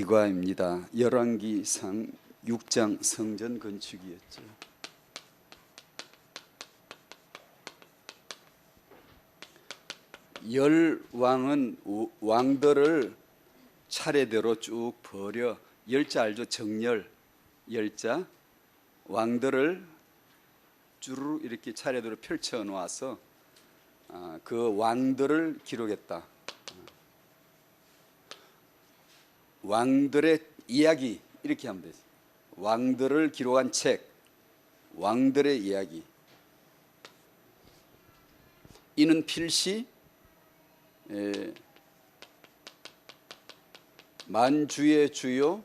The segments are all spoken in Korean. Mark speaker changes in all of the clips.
Speaker 1: 일과입니다. 열왕기상 6장 성전 건축이었죠. 열 왕은 왕들을 차례대로 쭉 버려, 열자 알죠? 정열, 열자 왕들을 쭈르르 이렇게 차례대로 펼쳐 놓아서 그 왕들을 기록했다. 왕들의 이야기 이렇게 하면 되죠. 왕들을 기록한 책, 왕들의 이야기. 이는 필시 만주의 주요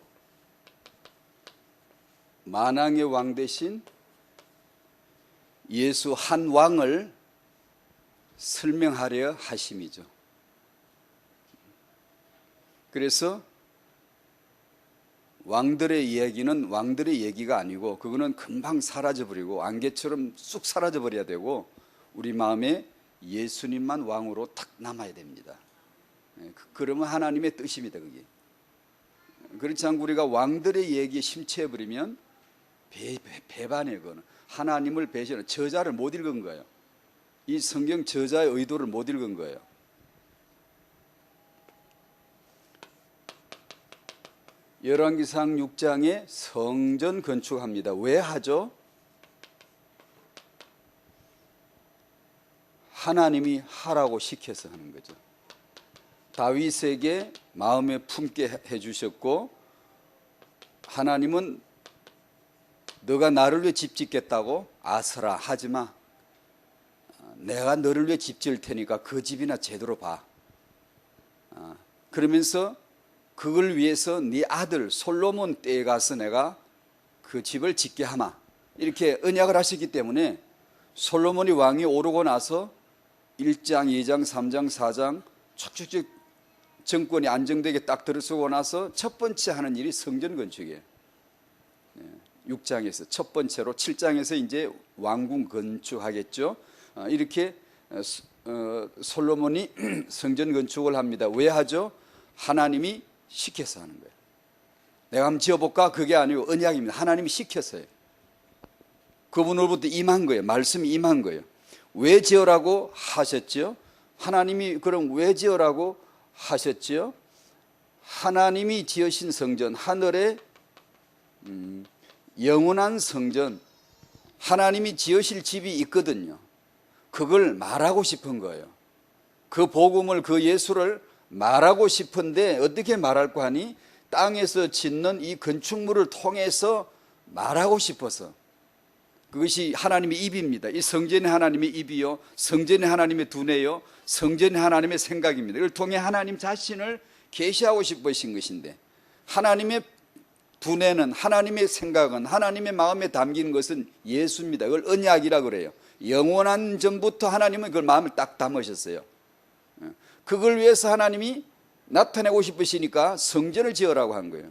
Speaker 1: 만왕의 왕 대신 예수 한 왕을 설명하려 하심이죠. 그래서 왕들의 이야기는 왕들의 얘기가 아니고 그거는 금방 사라져버리고 안개처럼 쑥 사라져버려야 되고 우리 마음에 예수님만 왕으로 탁 남아야 됩니다. 그러면 하나님의 뜻입니다. 그게. 그렇지 않고 우리가 왕들의 얘기에 심취해버리면 배반해. 그거는 하나님을 배신하는 저자를 못 읽은 거예요. 이 성경 저자의 의도를 못 읽은 거예요. 열왕기상 6장에 성전 건축합니다. 왜 하죠? 하나님이 하라고 시켜서 하는 거죠. 다윗에게 마음에 품게 해주셨고 하나님은 너가 나를 위해 집 짓겠다고 아서라 하지마. 내가 너를 위해 집 지을 테니까 그 집이나 제대로 봐. 그러면서 그걸 위해서 네 아들 솔로몬 때에 가서 내가 그 집을 짓게 하마. 이렇게 언약을 하셨기 때문에 솔로몬이 왕이 오르고 나서 1장, 2장, 3장, 4장 쭉쭉쭉 정권이 안정되게 딱 들어서고 나서 첫 번째 하는 일이 성전 건축이에요. 6장에서 첫 번째로 7장에서 이제 왕궁 건축하겠죠. 이렇게 솔로몬이 성전 건축을 합니다. 왜 하죠? 하나님이 시켜서 하는 거예요. 내가 한번 지어볼까? 그게 아니고 언약입니다. 하나님이 시켰어요. 그분으로부터 임한 거예요. 말씀이 임한 거예요. 왜 지으라고 하셨죠? 하나님이 그럼 왜 지으라고 하셨죠? 하나님이 지으신 성전, 하늘의 영원한 성전, 하나님이 지으실 집이 있거든요. 그걸 말하고 싶은 거예요. 그 복음을, 그 예수를 말하고 싶은데 어떻게 말할까 하니 땅에서 짓는 이 건축물을 통해서 말하고 싶어서. 그것이 하나님의 입입니다. 이 성전이 하나님의 입이요, 성전이 하나님의 두뇌요, 성전이 하나님의 생각입니다. 이걸 통해 하나님 자신을 계시하고 싶으신 것인데 하나님의 두뇌는, 하나님의 생각은, 하나님의 마음에 담긴 것은 예수입니다. 그걸 언약이라고 그래요. 영원한 전부터 하나님은 그걸 마음을 딱 담으셨어요. 그걸 위해서 하나님이 나타내고 싶으시니까 성전을 지으라고 한 거예요.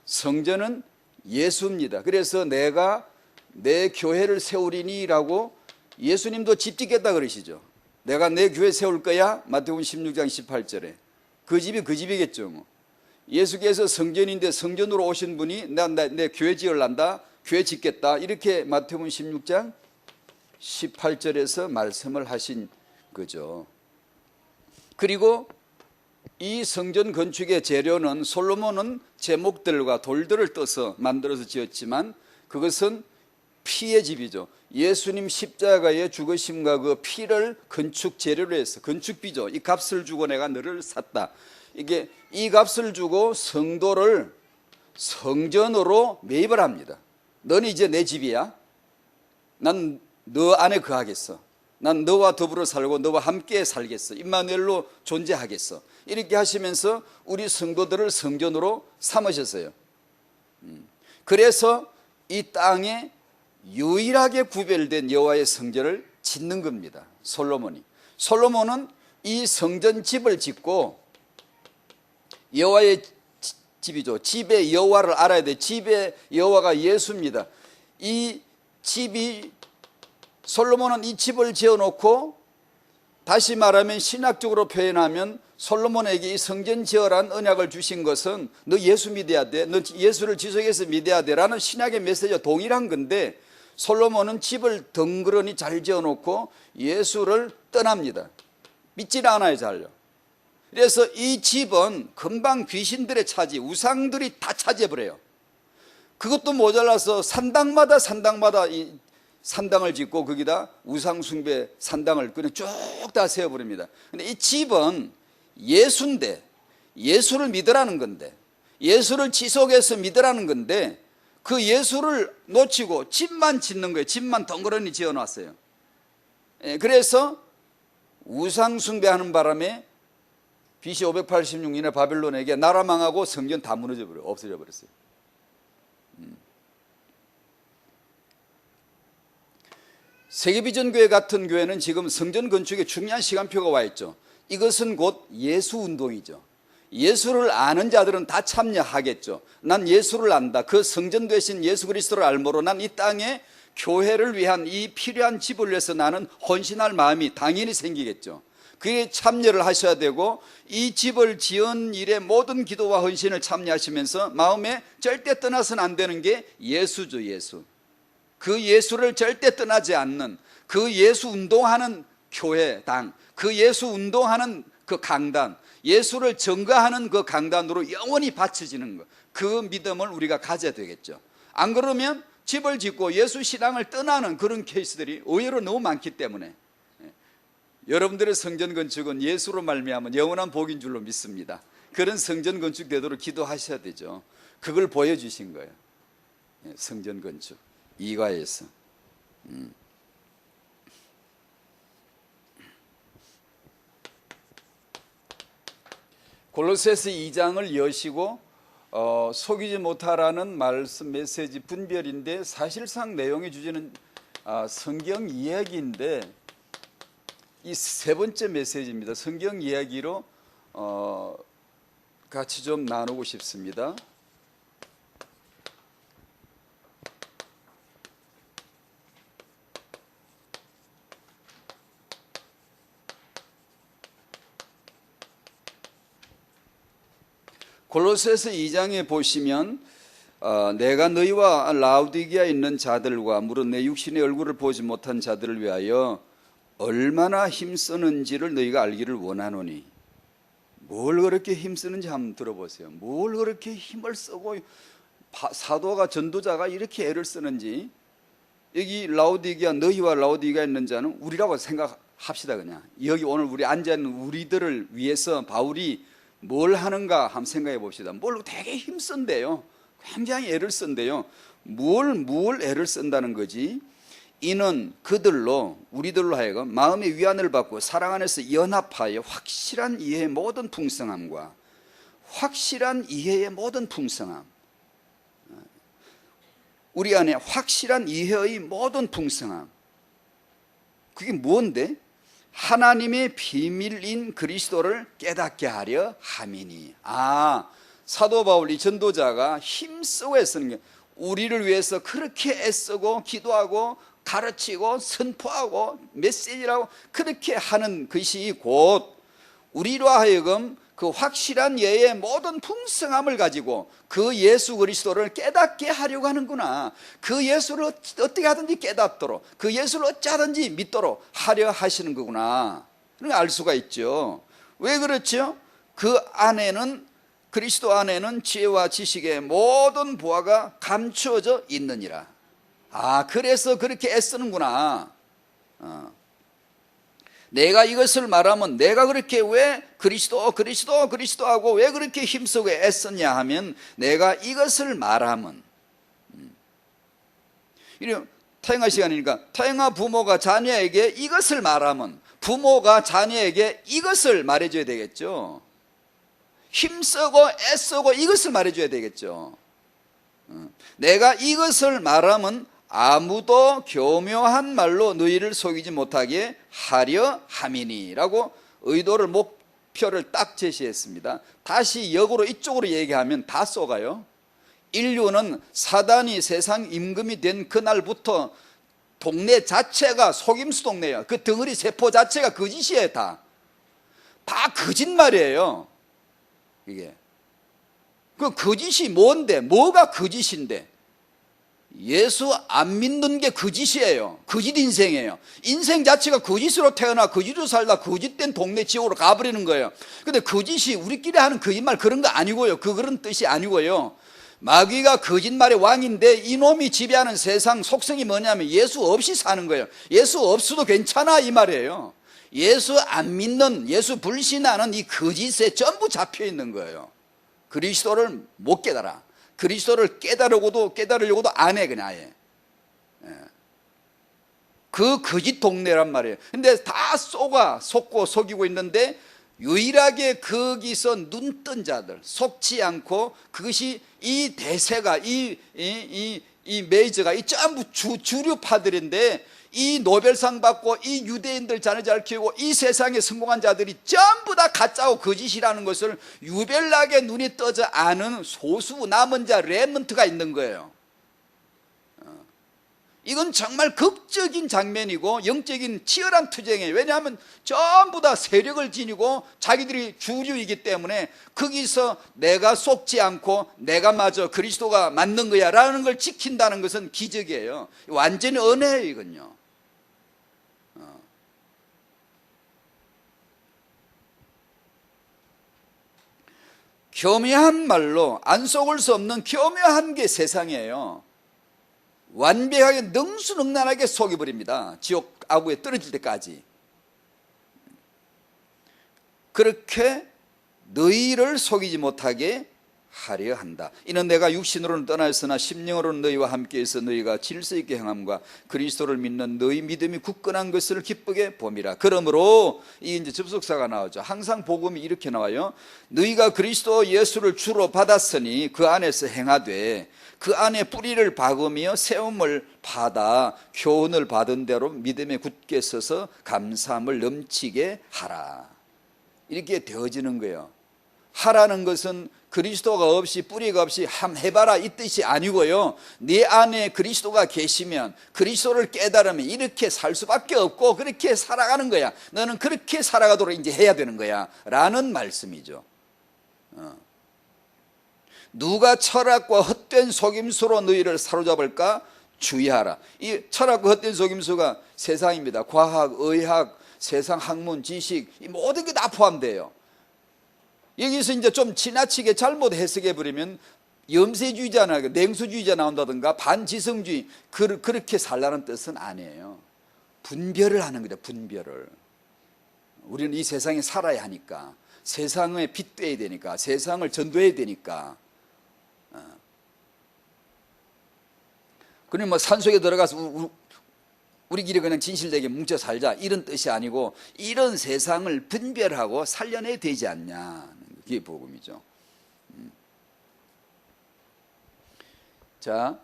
Speaker 1: 성전은 예수입니다. 그래서 내가 내 교회를 세우리니라고 예수님도 집 짓겠다 그러시죠. 내가 내 교회 세울 거야. 마태복음 16장 18절에 그 집이 그 집이겠죠. 뭐. 예수께서 성전인데 성전으로 오신 분이 내 교회 지으란다, 교회 짓겠다, 이렇게 마태복음 16장 18절에서 말씀을 하신 거죠. 그리고 이 성전 건축의 재료는 솔로몬은 제목들과 돌들을 떠서 만들어서 지었지만 그것은 피의 집이죠. 예수님 십자가의 죽으심과 그 피를 건축 재료로 해서, 건축비죠. 이 값을 주고 내가 너를 샀다. 이게 이 값을 주고 성도를 성전으로 매입을 합니다. 너는 이제 내 집이야. 난 너 안에 거하겠어. 난 너와 더불어 살고 너와 함께 살겠어. 임마누엘로 존재하겠어. 이렇게 하시면서 우리 성도들을 성전으로 삼으셨어요. 그래서 이 땅에 유일하게 구별된 여호와의 성전을 짓는 겁니다. 솔로몬은 이 성전 집을 짓고 여호와의 집이죠. 집의 여호와를 알아야 돼. 집의 여호와가 예수입니다. 이 집이 솔로몬은 이 집을 지어놓고 다시 말하면 신학적으로 표현하면 솔로몬에게 이 성전 지어라는 언약을 주신 것은 너 예수 믿어야 돼, 너 예수를 지속해서 믿어야 돼라는 신약의 메시지와 동일한 건데, 솔로몬은 집을 덩그러니 잘 지어놓고 예수를 떠납니다. 믿질 않아요, 잘요. 그래서 이 집은 금방 귀신들의 차지, 우상들이 다 차지해버려요. 그것도 모자라서 산당마다 이 산당을 짓고 거기다 우상숭배 산당을 그냥 쭉 다 세워버립니다. 근데 이 집은 예수인데, 예수를 믿으라는 건데, 예수를 지속해서 믿으라는 건데, 그 예수를 놓치고 집만 짓는 거예요. 집만 덩그러니 지어놨어요. 그래서 우상숭배하는 바람에 BC 586년에 바빌론에게 나라 망하고 성전 다 무너져 버려, 없어져 버렸어요. 세계비전교회 같은 교회는 지금 성전 건축에 중요한 시간표가 와 있죠. 이것은 곧 예수운동이죠. 예수를 아는 자들은 다 참여하겠죠. 난 예수를 안다. 그 성전 되신 예수 그리스도를 알므로 난 이 땅에 교회를 위한 이 필요한 집을 위해서 나는 헌신할 마음이 당연히 생기겠죠. 그에 참여를 하셔야 되고, 이 집을 지은 일에 모든 기도와 헌신을 참여하시면서 마음에 절대 떠나서는 안 되는 게 예수죠. 예수. 그 예수를 절대 떠나지 않는, 그 예수 운동하는 교회당, 그 예수 운동하는 그 강단, 예수를 증거하는 그 강단으로 영원히 바쳐지는 것, 그 믿음을 우리가 가져야 되겠죠. 안 그러면 집을 짓고 예수 신앙을 떠나는 그런 케이스들이 의외로 너무 많기 때문에, 여러분들의 성전 건축은 예수로 말미암은 영원한 복인 줄로 믿습니다. 그런 성전 건축 되도록 기도하셔야 되죠. 그걸 보여주신 거예요. 성전 건축 2과에서. 골로새서 2장을 여시고 속이지 못하라는 말씀 메시지 분별인데, 사실상 내용의 주제는 성경 이야기인데, 이 세 번째 메시지입니다. 성경 이야기로 같이 좀 나누고 싶습니다. 골로새서 2장에 보시면 내가 너희와 라우디게아에 있는 자들과 물론 내 육신의 얼굴을 보지 못한 자들을 위하여 얼마나 힘쓰는지를 너희가 알기를 원하노니. 뭘 그렇게 힘쓰는지 한번 들어보세요. 뭘 그렇게 힘을 쓰고 사도가, 전도자가 이렇게 애를 쓰는지. 여기 라우디게아, 너희와 라우디게아에 있는 자는 우리라고 생각합시다. 그냥 여기 오늘 우리 앉아있는 우리들을 위해서 바울이 뭘 하는가 한번 생각해 봅시다. 뭘 되게 힘쓴대요. 굉장히 애를 쓴대요. 뭘 애를 쓴다는 거지? 이는 그들로, 우리들로 하여금 마음의 위안을 받고 사랑 안에서 연합하여 확실한 이해의 모든 풍성함과, 확실한 이해의 모든 풍성함, 우리 안에 확실한 이해의 모든 풍성함, 그게 뭔데? 하나님의 비밀인 그리스도를 깨닫게 하려 함이니. 사도 바울, 이 전도자가 힘쓰고 애쓰는 게, 우리를 위해서 그렇게 애쓰고 기도하고 가르치고 선포하고 메시지라고 그렇게 하는 것이 곧 우리로 하여금 그 확실한 예의 모든 풍성함을 가지고 그 예수 그리스도를 깨닫게 하려고 하는구나. 그 예수를 어떻게 하든지 깨닫도록, 그 예수를 어찌하든지 믿도록 하려 하시는 거구나. 그걸 알 수가 있죠. 왜 그렇죠? 그 안에는, 그리스도 안에는 지혜와 지식의 모든 보화가 감추어져 있느니라. 그래서 그렇게 애쓰는구나. 내가 이것을 말하면, 내가 그렇게 왜 그리스도 하고 왜 그렇게 힘쓰고 애썼냐 하면, 내가 이것을 말하면, 타영아 시간이니까, 타영아 부모가 자녀에게 이것을 말하면 부모가 자녀에게 이것을 말해줘야 되겠죠. 힘쓰고 애쓰고 이것을 말해줘야 되겠죠. 내가 이것을 말하면 아무도 교묘한 말로 너희를 속이지 못하게 하려 함이니 라고 의도를, 목표를 딱 제시했습니다. 다시 역으로 이쪽으로 얘기하면 다 속아요. 인류는 사단이 세상 임금이 된 그날부터 동네 자체가 속임수 동네예요. 그 덩어리 세포 자체가 거짓이에요. 다 다 거짓말이에요. 이게. 그 거짓이 뭔데? 뭐가 거짓인데? 예수 안 믿는 게 거짓이에요. 거짓 인생이에요. 인생 자체가 거짓으로 태어나 거짓으로 살다 거짓된 동네 지옥으로 가버리는 거예요. 근데 거짓이 우리끼리 하는 거짓말 그런 거 아니고요. 그런 뜻이 아니고요. 마귀가 거짓말의 왕인데 이놈이 지배하는 세상 속성이 뭐냐면 예수 없이 사는 거예요. 예수 없어도 괜찮아 이 말이에요. 예수 안 믿는, 예수 불신하는 이 거짓에 전부 잡혀 있는 거예요. 그리스도를 못 깨달아. 그리스도를 깨달으려고도 안 해, 그냥 아예. 그 거짓 동네란 말이에요. 근데 다 속고 속이고 있는데 유일하게 거기서 눈 뜬 자들, 속지 않고 그것이 이 대세가, 이 메이저가 이 전부 주류파들인데 이 노벨상 받고 이 유대인들 자녀 잘 키우고 이 세상에 성공한 자들이 전부 다 가짜고 거짓이라는 것을 유별나게 눈이 떠져 아는 소수 남은 자 렘넌트가 있는 거예요. 이건 정말 극적인 장면이고 영적인 치열한 투쟁이에요. 왜냐하면 전부 다 세력을 지니고 자기들이 주류이기 때문에 거기서 내가 속지 않고 내가 맞아 그리스도가 맞는 거야 라는 걸 지킨다는 것은 기적이에요. 완전히 은혜예요 이건요. 교묘한 말로 안 속을 수 없는 교묘한 게 세상이에요. 완벽하게 능수능란하게 속여버립니다. 지옥 아구에 떨어질 때까지. 그렇게 너희를 속이지 못하게 하려 한다. 이는 내가 육신으로는 떠나있으나 심령으로는 너희와 함께 있어 너희가 질서 있게 행함과 그리스도를 믿는 너희 믿음이 굳건한 것을 기쁘게 봄이라. 그러므로 이 이제 접속사가 나오죠. 항상 복음이 이렇게 나와요. 너희가 그리스도 예수를 주로 받았으니 그 안에서 행하되 그 안에 뿌리를 박으며 세움을 받아 교훈을 받은 대로 믿음에 굳게 서서 감사함을 넘치게 하라. 이렇게 되어지는 거예요. 하라는 것은 그리스도가 없이 뿌리가 없이 함 해봐라 이 뜻이 아니고요. 네 안에 그리스도가 계시면 그리스도를 깨달으면 이렇게 살 수밖에 없고 그렇게 살아가는 거야. 너는 그렇게 살아가도록 이제 해야 되는 거야 라는 말씀이죠. 누가 철학과 헛된 속임수로 너희를 사로잡을까 주의하라. 이 철학과 헛된 속임수가 세상입니다. 과학, 의학, 세상 학문, 지식 이 모든 게 다 포함돼요. 여기서 이제 좀 지나치게 잘못 해석해 버리면 염세주의자나 냉수주의자 나온다든가 반지성주의 그렇게 살라는 뜻은 아니에요. 분별을 하는 거죠. 분별을. 우리는 이 세상에 살아야 하니까, 세상에 빛돼야 되니까, 세상을 전도해야 되니까. 그러면 뭐 산속에 들어가서 우리끼리 그냥 진실되게 뭉쳐 살자 이런 뜻이 아니고 이런 세상을 분별하고 살려내야 되지 않냐. 그게 복음이죠. 자,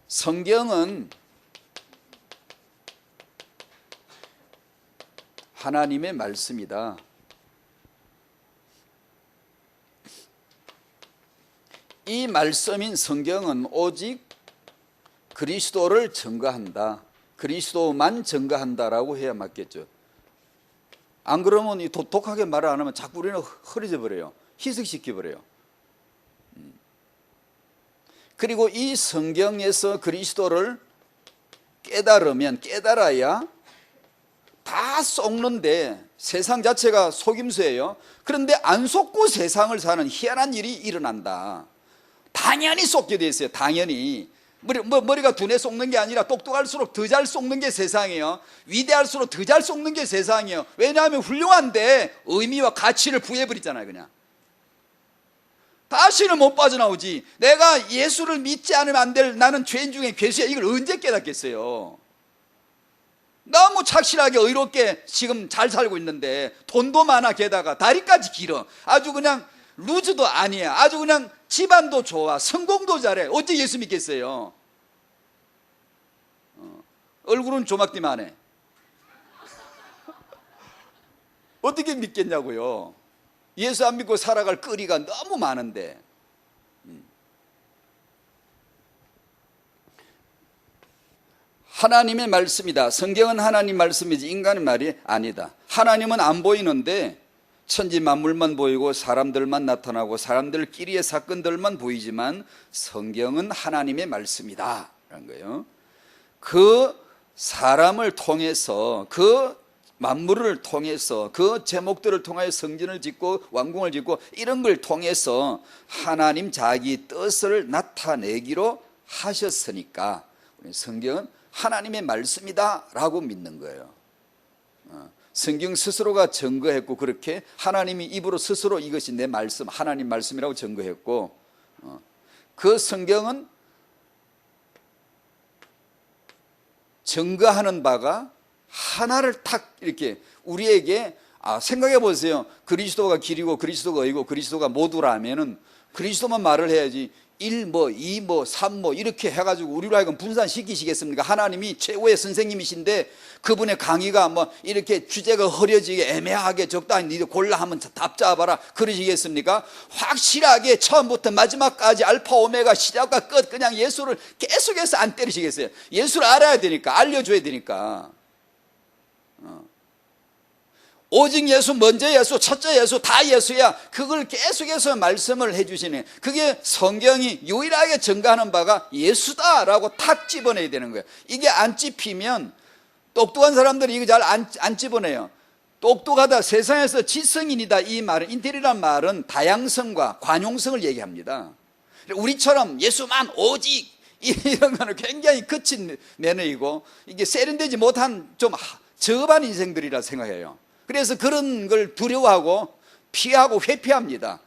Speaker 1: 성경은 하나님의 말씀이다. 이 말씀인 성경은 오직 그리스도를 증거한다. 그리스도만 증거한다라고 해야 맞겠죠. 안 그러면 독하게 말을 안 하면 자꾸 우리는 흐려져 버려요. 희석시켜 버려요. 그리고 이 성경에서 그리스도를 깨달아야 다 속는데 세상 자체가 속임수예요. 그런데 안 속고 세상을 사는 희한한 일이 일어난다. 당연히 속게 돼 있어요. 당연히. 머리가 두뇌 속는 게 아니라 똑똑할수록 더 잘 속는 게 세상이에요. 위대할수록 더 잘 속는 게 세상이에요. 왜냐하면 훌륭한데 의미와 가치를 부여해버리잖아요. 그냥 다시는 못 빠져나오지. 내가 예수를 믿지 않으면 안 될 나는 죄인 중에 괴수야, 이걸 언제 깨닫겠어요. 너무 착실하게 의롭게 지금 잘 살고 있는데 돈도 많아, 게다가 다리까지 길어. 아주 그냥 루즈도 아니야. 아주 그냥 집안도 좋아, 성공도 잘해. 어째 예수 믿겠어요? 얼굴은 조막띠만 해. 어떻게 믿겠냐고요. 예수 안 믿고 살아갈 거리가 너무 많은데. 하나님의 말씀이다. 성경은 하나님 말씀이지 인간의 말이 아니다. 하나님은 안 보이는데 천지 만물만 보이고 사람들만 나타나고 사람들끼리의 사건들만 보이지만 성경은 하나님의 말씀이다 라는 거예요. 그 사람을 통해서, 그 만물을 통해서, 그 제목들을 통하여 성전을 짓고 왕궁을 짓고 이런 걸 통해서 하나님 자기 뜻을 나타내기로 하셨으니까 성경은 하나님의 말씀이다 라고 믿는 거예요. 성경 스스로가 증거했고, 그렇게 하나님이 입으로 스스로 이것이 내 말씀, 하나님 말씀이라고 증거했고, 그 성경은 증거하는 바가 하나를 탁 이렇게 우리에게, 생각해 보세요. 그리스도가 길이고 그리스도가 의고 그리스도가 모두라면은 그리스도만 말을 해야지 1, 2, 3 이렇게 해가지고 우리로 하여금 분산시키시겠습니까? 하나님이 최고의 선생님이신데 그분의 강의가 이렇게 주제가 흐려지게 애매하게 적당히 니들 골라 하면 답 잡아라 그러시겠습니까? 확실하게 처음부터 마지막까지 알파 오메가 시작과 끝 그냥 예수를 계속해서 안 때리시겠어요? 예수를 알아야 되니까, 알려줘야 되니까. 오직 예수, 먼저 예수, 첫째 예수, 다 예수야. 그걸 계속해서 말씀을 해주시네. 그게 성경이 유일하게 증거하는 바가 예수다라고 탁 집어내야 되는 거예요. 이게 안 찝히면 똑똑한 사람들이 이거 잘 안 집어내요. 똑똑하다, 세상에서 지성인이다, 이 말은, 인텔이란 말은 다양성과 관용성을 얘기합니다. 우리처럼 예수만 오직 이런 거는 굉장히 거친 매너이고 이게 세련되지 못한 좀 저반 인생들이라 생각해요. 그래서 그런 걸 두려워하고 피하고 회피합니다.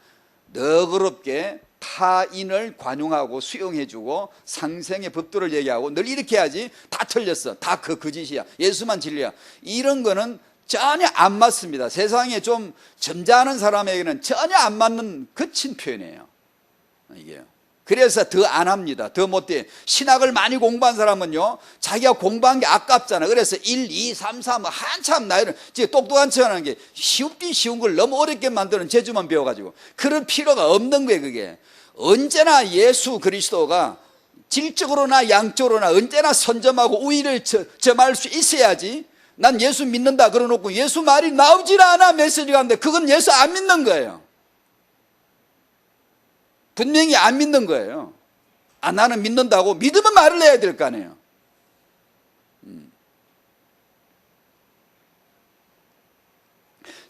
Speaker 1: 너그럽게 타인을 관용하고 수용해주고 상생의 법도를 얘기하고 늘 이렇게 해야지. 다 틀렸어, 다 거짓이야, 예수만 진리야, 이런 거는 전혀 안 맞습니다. 세상에 좀 점잖은 사람에게는 전혀 안 맞는 거친 표현이에요, 이게요. 그래서 더 안 합니다. 더 못돼. 신학을 많이 공부한 사람은요, 자기가 공부한 게 아깝잖아. 그래서 1, 2, 3, 4 한참 나이를 똑똑한 척 하는 게 쉽긴 쉬운 걸 너무 어렵게 만드는 재주만 배워가지고 그럴 필요가 없는 거예요. 그게 언제나 예수 그리스도가 질적으로나 양적으로나 언제나 선점하고 우위를 점할 수 있어야지. 난 예수 믿는다 그러놓고 예수 말이 나오질 않아 메시지가 하는데 그건 예수 안 믿는 거예요. 분명히 안 믿는 거예요. 나는 믿는다고 믿으면 말을 해야 될 거 아니에요.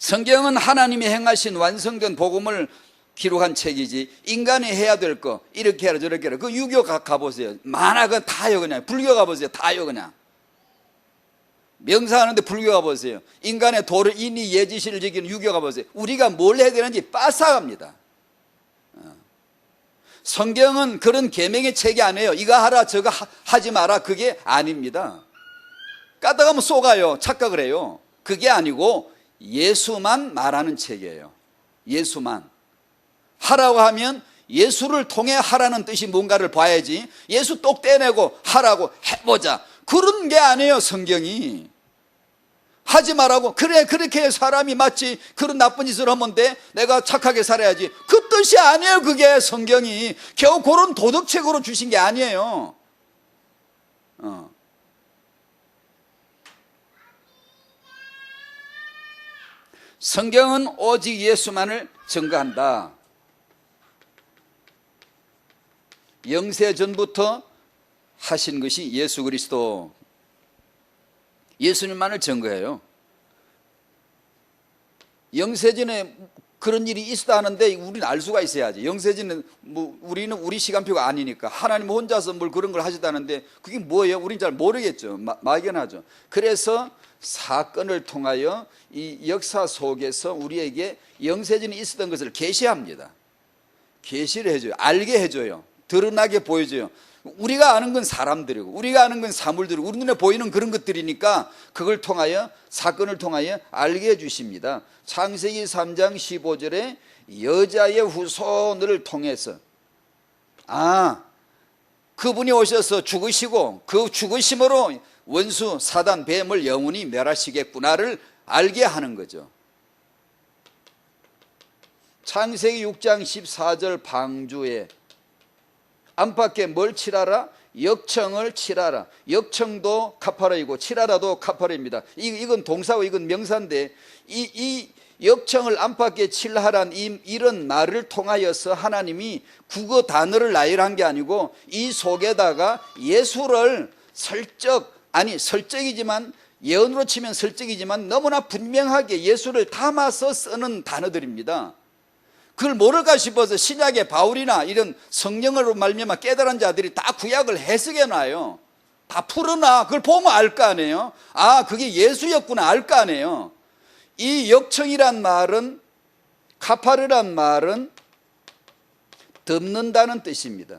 Speaker 1: 성경은 하나님이 행하신 완성된 복음을 기록한 책이지 인간이 해야 될 거 이렇게 해라 저렇게 해라. 그 유교 가보세요. 만화 그거 다요. 그냥 불교 가보세요. 다요. 그냥 명상하는데 불교 가보세요. 인간의 도를 인이 예지시를 지키는 유교 가보세요. 우리가 뭘 해야 되는지 빠삭합니다. 성경은 그런 계명의 책이 아니에요. 이거 하라 저거 하지 마라, 그게 아닙니다. 까다가면 쏘가요, 착각을 해요. 그게 아니고 예수만 말하는 책이에요. 예수만 하라고 하면 예수를 통해 하라는 뜻이 뭔가를 봐야지. 예수 똑 떼내고 하라고 해보자, 그런 게 아니에요. 성경이 하지 말라고, 그래 그렇게 사람이 마치 그런 나쁜 짓을 하면 돼, 내가 착하게 살아야지, 그 뜻이 아니에요. 그게 성경이 겨우 그런 도덕책으로 주신 게 아니에요. 성경은 오직 예수만을 증거한다. 영세전부터 하신 것이 예수 그리스도, 예수님만을 증거해요. 영세전에 그런 일이 있었다 하는데 우리는 알 수가 있어야지. 영세전은 우리는 우리 시간표가 아니니까 하나님 혼자서 뭘 그런 걸 하셨다는데 그게 뭐예요? 우리는 잘 모르겠죠. 막연하죠. 그래서 사건을 통하여 이 역사 속에서 우리에게 영세전이 있었던 것을 계시합니다. 계시를 해줘요. 알게 해줘요. 드러나게 보여줘요. 우리가 아는 건 사람들이고 우리가 아는 건 사물들이고 우리 눈에 보이는 그런 것들이니까 그걸 통하여, 사건을 통하여 알게 해주십니다. 창세기 3장 15절에 여자의 후손을 통해서 그분이 오셔서 죽으시고 그 죽으심으로 원수 사단 뱀을 영원히 멸하시겠구나를 알게 하는 거죠. 창세기 6장 14절 방주에 안팎에 뭘 칠하라? 역청을 칠하라. 역청도 카파라이고 칠하라도 카파라입니다. 이건 동사고 이건 명사인데 이 역청을 안팎에 칠하란 이런 말을 통하여서 하나님이 국어 단어를 나열한 게 아니고 이 속에다가 예수를 설적이지만 예언으로 치면 설적이지만 너무나 분명하게 예수를 담아서 쓰는 단어들입니다. 그걸 모를까 싶어서 신약의 바울이나 이런 성령으로 말미암아 깨달은 자들이 다 구약을 해석해 놔요. 다 풀어놔. 그걸 보면 알 거 아니에요. 아, 그게 예수였구나 알 거 아니에요. 이 역청이란 말은, 카파르란 말은 덮는다는 뜻입니다.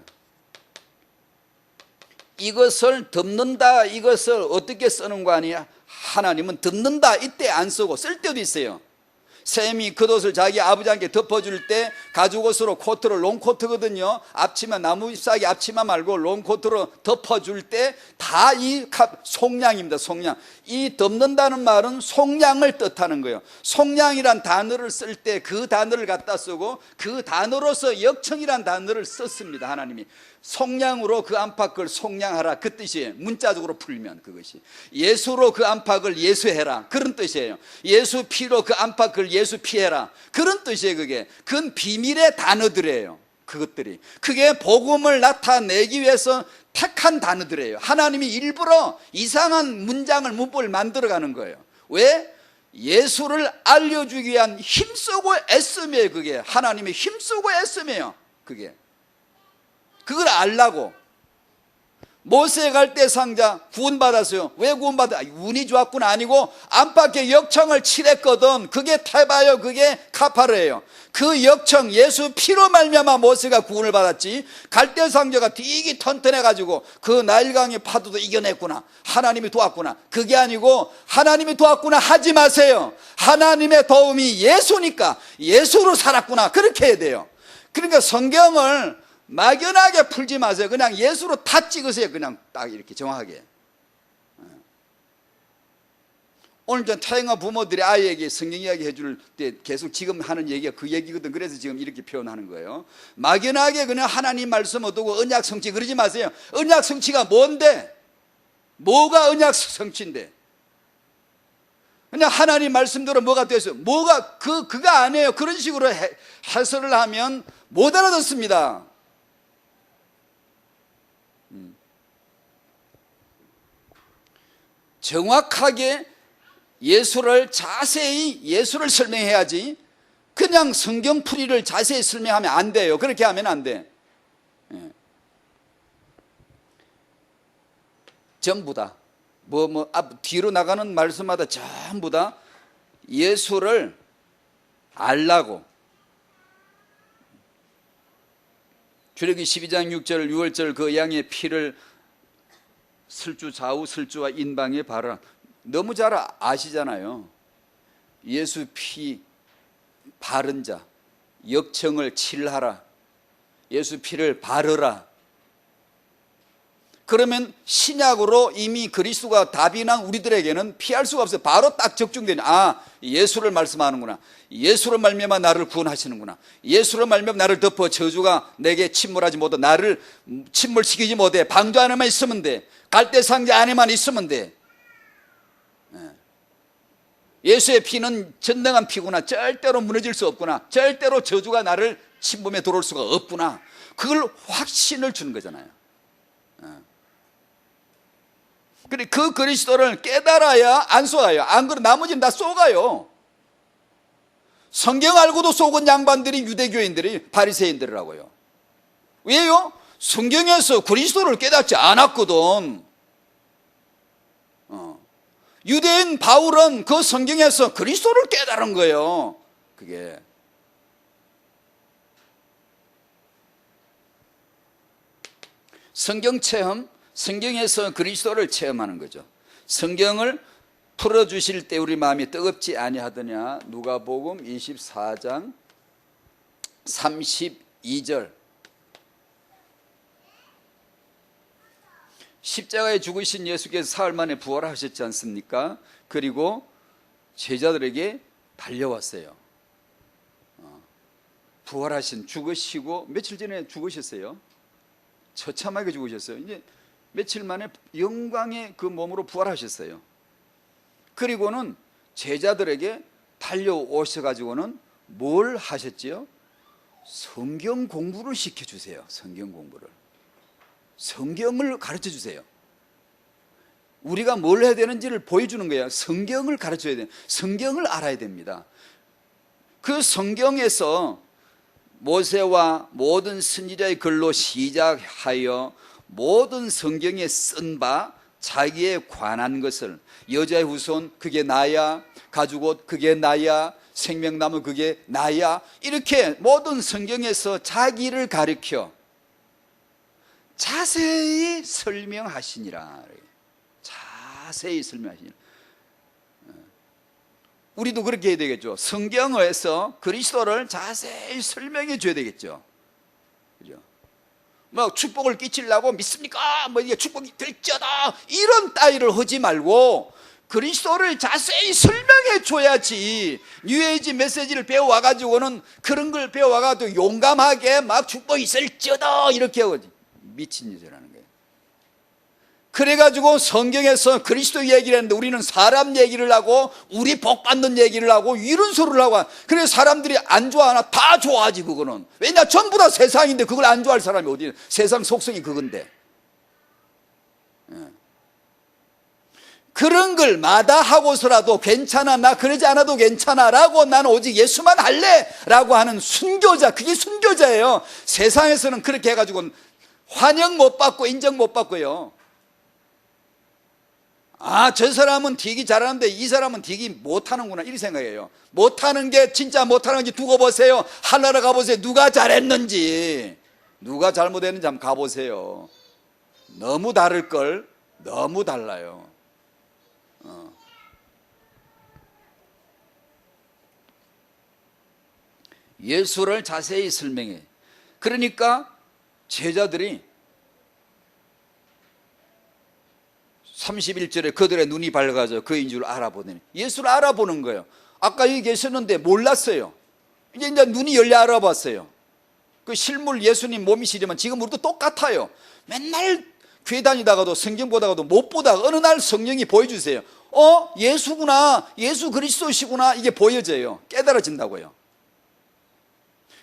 Speaker 1: 이것을 덮는다, 이것을 어떻게 쓰는 거 아니야? 하나님은 덮는다 이때 안 쓰고 쓸 때도 있어요. 샘이 겉옷을 자기 아버지한테 덮어줄 때 가죽옷으로 코트를 롱코트거든요. 앞치마, 나무 잎사귀 앞치마 말고 롱코트로 덮어줄 때 다 이 속량입니다. 속량. 이 덮는다는 말은 속량을 뜻하는 거예요. 속량이란 단어를 쓸 때 그 단어를 갖다 쓰고 그 단어로서 역청이란 단어를 썼습니다. 하나님이 속량으로 그 안팎을 속량하라 그 뜻이에요. 문자적으로 풀면 그것이 예수로 그 안팎을 예수해라 그런 뜻이에요. 예수 피로 그 안팎을 예수 피해라 그런 뜻이에요. 그건 비밀의 단어들이에요. 그것들이 그게 복음을 나타내기 위해서 택한 단어들이에요. 하나님이 일부러 이상한 문장을 문법을 만들어가는 거예요. 왜? 예수를 알려주기 위한 힘쓰고 애씀이에요. 그게 하나님이 힘쓰고 애씀이에요. 그걸 알라고. 모세 갈대 상자 구원받았어요. 왜 구원받아? 운이 좋았구나 아니고 안팎에 역청을 칠했거든. 그게 테바요. 그게 카파르예요. 그 역청 예수 피로 말미암아 모세가 구원을 받았지. 갈대 상자가 되게 튼튼해가지고 그 나일강의 파도도 이겨냈구나. 하나님이 도왔구나. 그게 아니고 하나님이 도왔구나 하지 마세요. 하나님의 도움이 예수니까 예수로 살았구나 그렇게 해야 돼요. 그러니까 성경을 막연하게 풀지 마세요. 그냥 예수로 다 찍으세요. 그냥 딱 이렇게 정확하게. 오늘 전 태영아 부모들이 아이에게 성경 이야기 해줄 때 계속 지금 하는 얘기가 그 얘기거든. 그래서 지금 이렇게 표현하는 거예요. 막연하게 그냥 하나님 말씀 얻고 언약 성취 그러지 마세요. 언약 성취가 뭔데? 뭐가 언약 성취인데? 그냥 하나님 말씀대로 뭐가 됐어요? 뭐가 그거 아니에요. 그런 식으로 해설을 하면 못 알아듣습니다. 정확하게 예수를 자세히 예수를 설명해야지 그냥 성경풀이를 자세히 설명하면 안 돼요. 그렇게 하면 안 돼. 전부 다 뒤로 나가는 말씀마다 전부 다 예수를 알라고. 출애굽기 12장 6절 6월절 그 양의 피를 슬주 좌우 슬주와 인방에 바르라. 너무 잘 아시잖아요. 예수 피 바른 자 역청을 칠하라. 예수 피를 바르라. 그러면 신약으로 이미 그리스도가 답이난 우리들에게는 피할 수가 없어요. 바로 딱 적중되는 예수를 말씀하는구나. 예수로 말미암아 나를 구원하시는구나. 예수로 말미암아 나를 덮어 저주가 내게 침몰하지 못해 나를 침몰시키지 못해. 방주 안에만 있으면 돼. 갈대 상자 안에만 있으면 돼. 예수의 피는 전능한 피구나. 절대로 무너질 수 없구나. 절대로 저주가 나를 침범해 들어올 수가 없구나. 그걸 확신을 주는 거잖아요. 그래 그 그리스도를 깨달아야 안 속아요. 안 그러면 나머지는 다 속아요. 성경 알고도 속은 양반들이 유대교인들이 바리새인들이라고요. 왜요? 성경에서 그리스도를 깨닫지 않았거든. 유대인 바울은 그 성경에서 그리스도를 깨달은 거예요. 그게 성경 체험, 성경에서 그리스도를 체험하는 거죠. 성경을 풀어주실 때 우리 마음이 뜨겁지 아니하더냐. 누가복음 24장 32절. 십자가에 죽으신 예수께서 사흘 만에 부활하셨지 않습니까? 그리고 제자들에게 달려왔어요. 부활하신, 죽으시고 며칠 전에 죽으셨어요. 처참하게 죽으셨어요. 이제 며칠 만에 영광의 그 몸으로 부활하셨어요. 그리고는 제자들에게 달려오셔가지고는 뭘 하셨지요? 성경 공부를 시켜주세요. 성경 공부를. 성경을 가르쳐 주세요. 우리가 뭘 해야 되는지를 보여주는 거예요. 성경을 가르쳐야 돼요. 성경을 알아야 됩니다. 그 성경에서 모세와 모든 선지자의 글로 시작하여 모든 성경에 쓴 바 자기에 관한 것을, 여자의 후손 그게 나야, 가죽옷 그게 나야, 생명나무 그게 나야, 이렇게 모든 성경에서 자기를 가리켜 자세히 설명하시니라. 자세히 설명하시니라. 우리도 그렇게 해야 되겠죠. 성경에서 그리스도를 자세히 설명해 줘야 되겠죠. 그죠? 뭐 축복을 끼치려고 믿습니까? 뭐 이게 축복이 될지어다, 이런 따위를 하지 말고 그리스도를 자세히 설명해 줘야지. 뉴에이지 메시지를 배워와 가지고는 그런 걸 배워와 가지고 용감하게 막 축복이 있을지어다 이렇게 하고 미친 짓이라는 거예요. 그래가지고 성경에서 그리스도 얘기를 했는데 우리는 사람 얘기를 하고 우리 복 받는 얘기를 하고 이런 소리를 하고, 그래서 사람들이 안 좋아하나? 다 좋아하지. 그거는 왜냐, 전부 다 세상인데 그걸 안 좋아할 사람이 어디 있냐. 세상 속성이 그건데. 그런 걸 마다하고서라도 괜찮아, 나 그러지 않아도 괜찮아 라고, 나는 오직 예수만 할래 라고 하는 순교자, 그게 순교자예요. 세상에서는 그렇게 해가지고 환영 못 받고 인정 못 받고요. 아, 저 사람은 되게 잘하는데 이 사람은 되게 못하는구나, 이렇게 생각해요. 못하는 게 진짜 못하는 건지 두고 보세요. 하늘나라 가보세요. 누가 잘했는지, 누가 잘못했는지 한번 가보세요. 너무 다를걸. 너무 달라요. 예수를 자세히 설명해. 그러니까 제자들이 31절에 그들의 눈이 밝아져 그인 줄 알아보더니, 예수를 알아보는 거예요. 아까 여기 계셨는데 몰랐어요. 이제 눈이 열려 알아봤어요. 그 실물 예수님 몸이시지만 지금 우리도 똑같아요. 맨날 교회 다니다가도 성경 보다가도 못 보다가 어느 날 성령이 보여주세요. 예수구나, 예수 그리스도시구나, 이게 보여져요. 깨달아진다고요.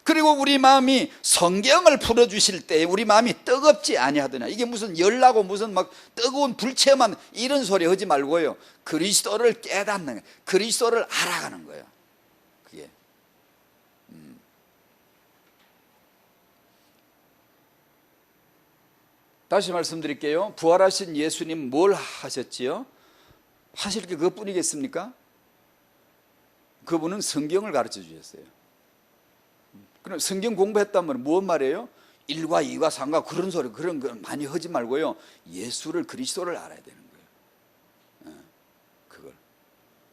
Speaker 1: 그리고 우리 마음이 성경을 풀어주실 때 우리 마음이 뜨겁지 아니하더냐. 이게 무슨 열나고 무슨 막 뜨거운 불체만 이런 소리 하지 말고요. 그리스도를 깨닫는 거예요. 그리스도를 알아가는 거예요. 그게. 다시 말씀드릴게요. 부활하신 예수님 뭘 하셨지요? 하실 게 그것뿐이겠습니까? 그분은 성경을 가르쳐 주셨어요. 그럼 성경 공부했다면 무슨 말이에요? 1과 2과 3과 그런 소리, 그런 거 많이 하지 말고요. 예수를, 그리스도를 알아야 되는 거예요. 그걸.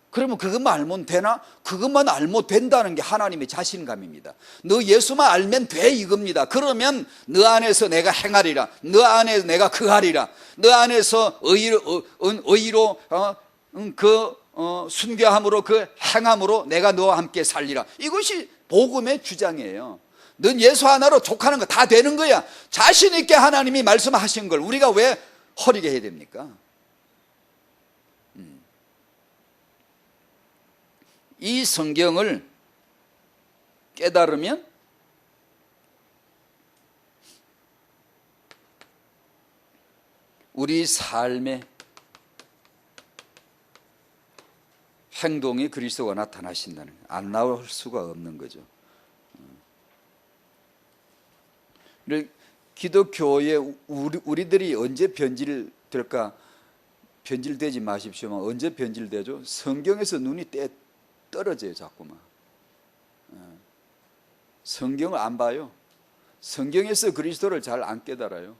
Speaker 1: 그러면 그것만 알면 되나? 그것만 알면 된다는 게 하나님의 자신감입니다. 너 예수만 알면 돼, 이겁니다. 그러면 너 안에서 내가 행하리라, 너 안에서 내가 거하리라, 너 안에서 의로 순교함으로 그 행함으로 내가 너와 함께 살리라. 이것이 복음의 주장이에요. 넌 예수 하나로 족하는 거 다 되는 거야. 자신 있게 하나님이 말씀하신 걸 우리가 왜 허리게 해야 됩니까? 이 성경을 깨달으면 우리 삶의 행동이 그리스도가 나타나신다는 거예요. 안 나올 수가 없는 거죠. 기독교에 우리들이 언제 변질될까? 변질되지 마십시오만 언제 변질되죠? 성경에서 눈이 떨어져요, 자꾸만. 성경을 안 봐요. 성경에서 그리스도를 잘 안 깨달아요.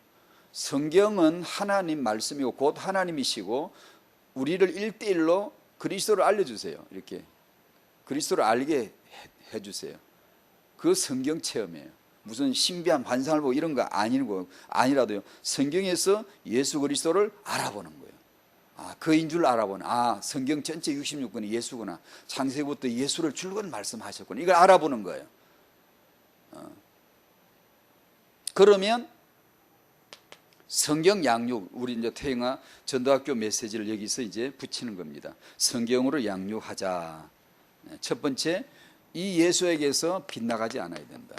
Speaker 1: 성경은 하나님 말씀이고 곧 하나님이시고 우리를 1대1로 그리스도를 알려주세요. 이렇게 그리스도를 알게 해주세요. 그 성경 체험이에요. 무슨 신비한 환상을 보고 이런 거 아니라도요. 성경에서 예수 그리스도를 알아보는 거예요. 아, 그인 줄 알아보는. 아, 성경 전체 66권이 예수구나. 창세기부터 예수를 줄곧 말씀하셨구나. 이걸 알아보는 거예요. 그러면 성경 양육, 우리 이제 태영아 전도학교 메시지를 여기서 이제 붙이는 겁니다. 성경으로 양육하자. 첫 번째, 이 예수에게서 빗나가지 않아야 된다.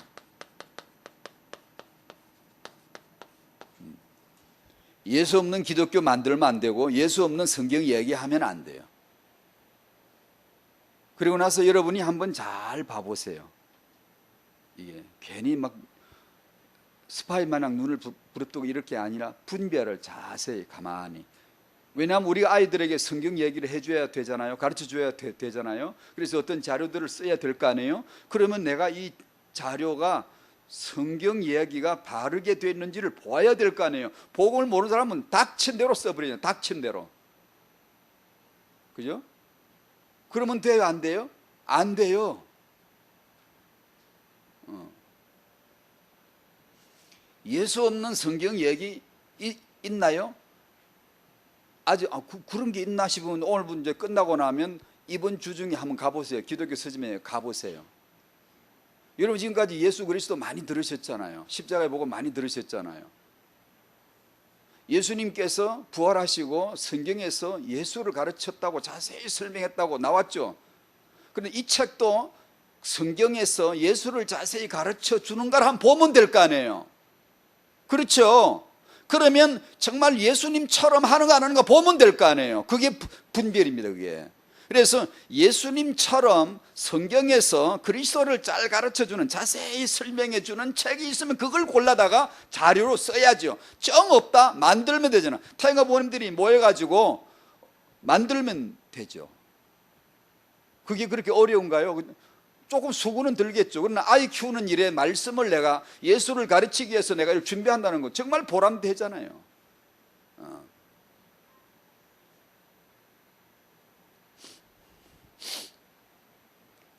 Speaker 1: 예수 없는 기독교 만들면 안 되고 예수 없는 성경 이야기하면 안 돼요. 그리고 나서 여러분이 한번 잘 봐보세요. 이게 괜히 막 스파이 마냥 눈을 부릅뜨고 이렇게 아니라 분별을 자세히 가만히. 왜냐하면 우리가 아이들에게 성경 얘기를 해줘야 되잖아요. 가르쳐줘야 되잖아요. 그래서 어떤 자료들을 써야 될 거 아니에요. 그러면 내가 이 자료가 성경 이야기가 바르게 됐는지를 보아야 될 거 아니에요. 복음을 모르는 사람은 닥친 대로 써버리잖아요. 닥친 대로. 그죠? 그러면 돼요? 안 돼요? 안 돼요. 예수 없는 성경 얘기 있나요? 아직 그런 게 있나 싶으면 오늘 문제 끝나고 나면 이번 주 중에 한번 가보세요. 기독교 서점에 가보세요. 여러분 지금까지 예수 그리스도 많이 들으셨잖아요. 십자가의 복음 많이 들으셨잖아요. 예수님께서 부활하시고 성경에서 예수를 가르쳤다고 자세히 설명했다고 나왔죠. 그런데 이 책도 성경에서 예수를 자세히 가르쳐 주는 걸 한번 보면 될 거 아니에요. 그렇죠? 그러면 정말 예수님처럼 하는 거 안 하는 거 보면 될 거 아니에요. 그게 분별입니다. 그게. 그래서 예수님처럼 성경에서 그리스도를 잘 가르쳐주는, 자세히 설명해주는 책이 있으면 그걸 골라다가 자료로 써야죠. 정 없다? 만들면 되잖아. 태영아 부모님들이 모여가지고 만들면 되죠. 그게 그렇게 어려운가요? 조금 수고는 들겠죠. 그러나 아이 키우는 일에 말씀을 내가 예수를 가르치기 위해서 내가 이걸 준비한다는 거 정말 보람되잖아요.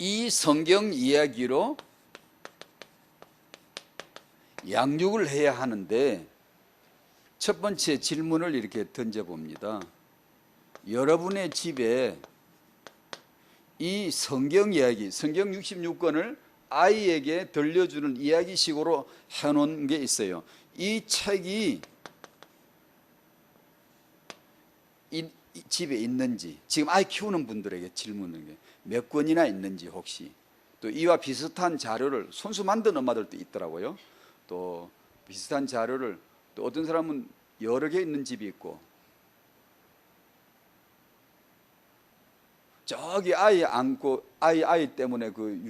Speaker 1: 이 성경 이야기로 양육을 해야 하는데 첫 번째 질문을 이렇게 던져봅니다. 여러분의 집에 이 성경 이야기, 성경 66권을 아이에게 들려주는 이야기식으로 해놓은 게 있어요. 이 책이 이 집에 있는지, 지금 아이 키우는 분들에게 질문하는 게 몇 권이나 있는지, 혹시 또 이와 비슷한 자료를 손수 만든 엄마들도 있더라고요. 또 비슷한 자료를 또 어떤 사람은 여러 개 있는 집이 있고, 저기 아이 안고 아이 때문에 그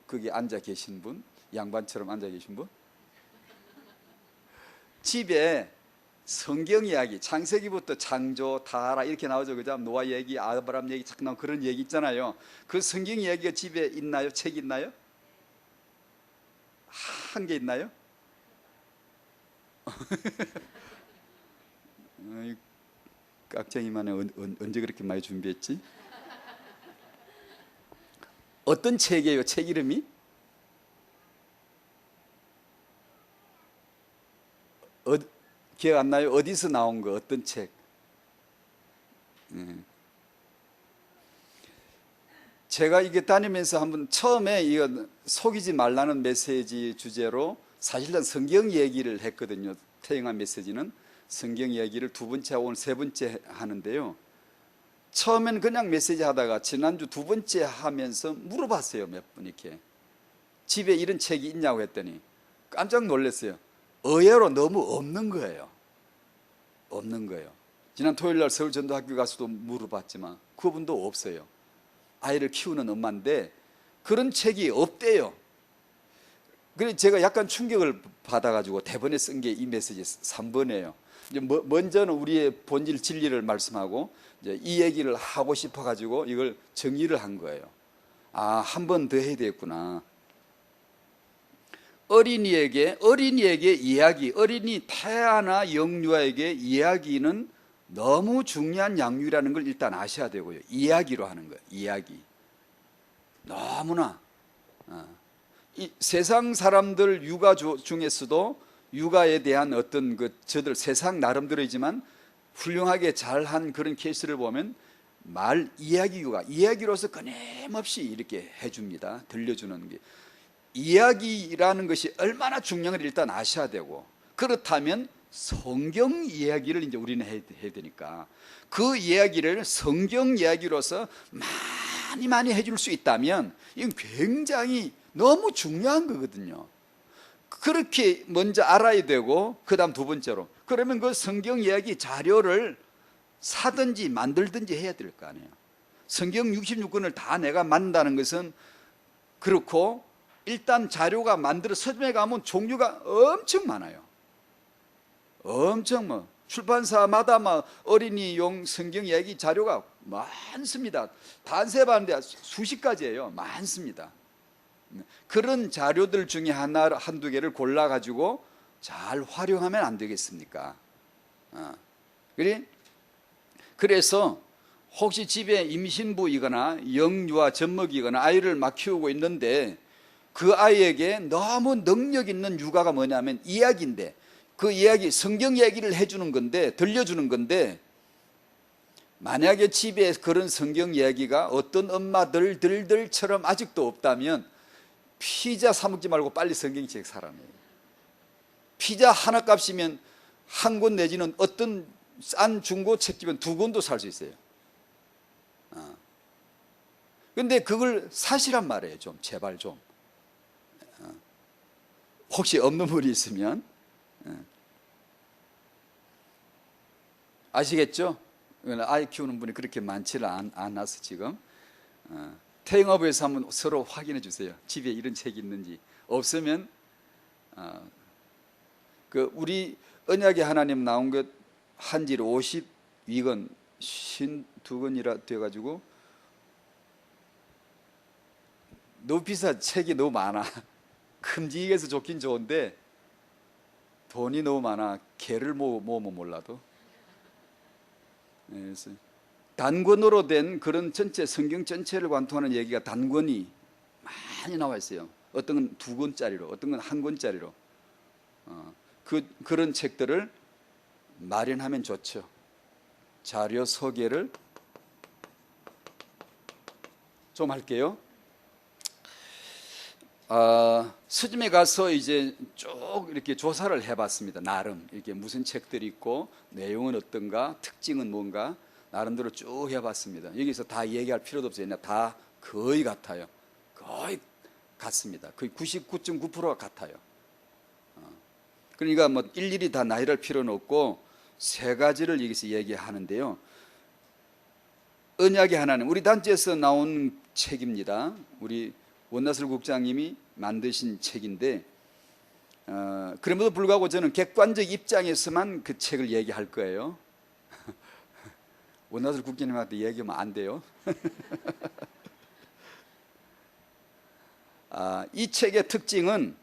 Speaker 1: 거기 앉아 계신 분, 양반처럼 앉아 계신 분, 집에 성경 이야기, 창세기부터 창조, 타라 이렇게 나오죠. 그죠? 노아 얘기, 아브라함 얘기 자꾸 나오는 그런 얘기 있잖아요. 그 성경 이야기가 집에 있나요? 책 있나요? 한 개 있나요? 깍쟁이만에 언제 그렇게 많이 준비했지? 어떤 책이에요? 책 이름이? 기억 안 나요? 어디서 나온 거? 어떤 책? 제가 이게 다니면서 한번 처음에 이거 속이지 말라는 메시지 주제로 사실은 성경 얘기를 했거든요. 태영한 메시지는 성경 이야기를 두 번째 하고 오늘 세 번째 하는데요. 처음엔 그냥 메시지 하다가 지난주 두 번째 하면서 물어봤어요. 몇 분 이렇게 집에 이런 책이 있냐고 했더니 깜짝 놀랐어요. 의외로 너무 없는 거예요. 없는 거예요. 지난 토요일 날 서울 전도학교 가서도 물어봤지만 그분도 없어요. 아이를 키우는 엄마인데 그런 책이 없대요. 그래서 제가 약간 충격을 받아가지고 대본에 쓴 게 이 메시지 3번이에요. 먼저는 우리의 본질 진리를 말씀하고 이제 이 얘기를 하고 싶어가지고 이걸 정리를 한 거예요. 아, 한 번 더 해야 되겠구나. 어린이에게 이야기, 어린이 태아나 영유아에게 이야기는 너무 중요한 양육이라는 걸 일단 아셔야 되고요. 이야기로 하는 거예요. 이야기. 너무나 이 세상 사람들 육아 중에서도 육아에 대한 어떤 저들 세상 나름대로이지만 훌륭하게 잘한 그런 케이스를 보면 말 이야기 육아, 이야기로서 끊임없이 이렇게 해줍니다. 들려주는 게. 이야기라는 것이 얼마나 중요한지 일단 아셔야 되고, 그렇다면 성경 이야기를 이제 우리는 해야 되니까 그 이야기를 성경 이야기로서 많이 해줄 수 있다면 이건 굉장히 너무 중요한 거거든요. 그렇게 먼저 알아야 되고, 그 다음 두 번째로, 그러면 그 성경 이야기 자료를 사든지 만들든지 해야 될 거 아니에요. 성경 66권을 다 내가 만든다는 것은 그렇고, 일단 자료가 만들어 서점에 가면 종류가 엄청 많아요. 엄청 출판사마다 어린이용 성경 이야기 자료가 많습니다. 단세봤는데 수십 가지예요. 많습니다. 그런 자료들 중에 한두 개를 골라가지고 잘 활용하면 안 되겠습니까? 그래서 혹시 집에 임신부이거나 영유아 젖먹이거나 아이를 막 키우고 있는데 그 아이에게 너무 능력 있는 육아가 뭐냐면 이야기인데, 그 이야기, 성경 이야기를 해주는 건데, 들려주는 건데, 만약에 집에 그런 성경 이야기가 어떤 엄마들처럼 아직도 없다면 피자 사 먹지 말고 빨리 성경책 사라는 거예요. 피자 하나 값이면 한 권 내지는 어떤 싼 중고 책집은 두 권도 살 수 있어요. 근데 그걸 사시란 말이에요. 좀 제발 좀. 혹시 없는 분이 있으면 아시겠죠? 아이 키우는 분이 그렇게 많지는 않아서 지금 태영아부에서 한번 서로 확인해 주세요. 집에 이런 책이 있는지. 없으면 그 우리 언약의 하나님 나온 것 한지 52권 52권이라 돼가지고 너무 비싸. 책이 너무 많아. 큼직해서 좋긴 좋은데 돈이 너무 많아. 개를 모으면 몰라도. 그래서 단권으로 된 그런 전체 성경 전체를 관통하는 얘기가 단권이 많이 나와 있어요. 어떤 건 2권짜리로, 어떤 건 1권짜리로. 그런 책들을 마련하면 좋죠. 자료 소개를 좀 할게요. 서점에 가서 이제 쭉 이렇게 조사를 해봤습니다. 나름 이렇게 무슨 책들이 있고 내용은 어떤가, 특징은 뭔가 나름대로 쭉 해봤습니다. 여기서 다 얘기할 필요도 없어요. 다 거의 같아요. 거의 같습니다. 거의 99.9%가 같아요. 그러니까 뭐 일일이 다 나열할 필요는 없고 세 가지를 여기서 얘기하는데요. 언약의 하나님, 우리 단체에서 나온 책입니다. 우리 원나슬 국장님이 만드신 책인데, 그럼에도 불구하고 저는 객관적 입장에서만 그 책을 얘기할 거예요. 원나슬 국장님한테 얘기하면 안 돼요. 이 책의 특징은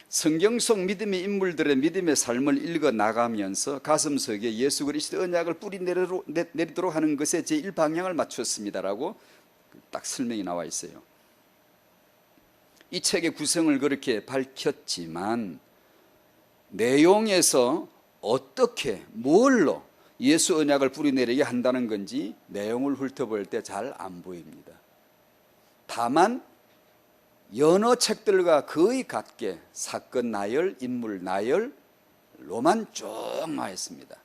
Speaker 1: 성경 속 믿음의 인물들의 믿음의 삶을 읽어 나가면서 가슴속에 예수 그리스도 언약을 뿌리 내리도록 하는 것에 제1방향을 맞췄습니다라고 딱 설명이 나와 있어요. 이 책의 구성을 그렇게 밝혔지만 내용에서 어떻게 뭘로 예수 언약을 뿌리내리게 한다는 건지 내용을 훑어볼 때 잘 안 보입니다. 다만 여러 책들과 거의 같게 사건 나열, 인물 나열로만 쭉 나와 있습니다.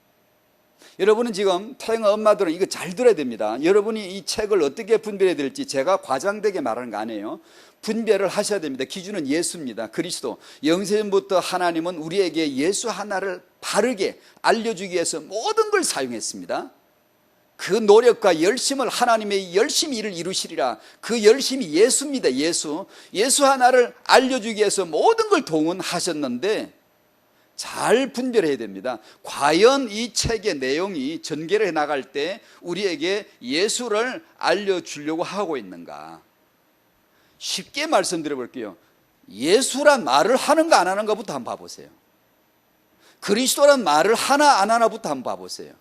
Speaker 1: 여러분은 지금 태영아 엄마들은 이거 잘 들어야 됩니다. 여러분이 이 책을 어떻게 분별해야 될지 제가 과장되게 말하는 거 아니에요. 분별을 하셔야 됩니다. 기준은 예수입니다. 그리스도. 영세전부터 하나님은 우리에게 예수 하나를 바르게 알려주기 위해서 모든 걸 사용했습니다. 그 노력과 열심을 하나님의 열심히 일을 이루시리라. 그 열심이 예수입니다. 예수 하나를 알려주기 위해서 모든 걸 동원하셨는데 잘 분별해야 됩니다. 과연 이 책의 내용이 전개를 해나갈 때 우리에게 예수를 알려주려고 하고 있는가. 쉽게 말씀드려 볼게요. 예수란 말을 하는가 안 하는가부터 한번 봐보세요. 그리스도란 말을 하나 안 하나부터 한번 봐보세요.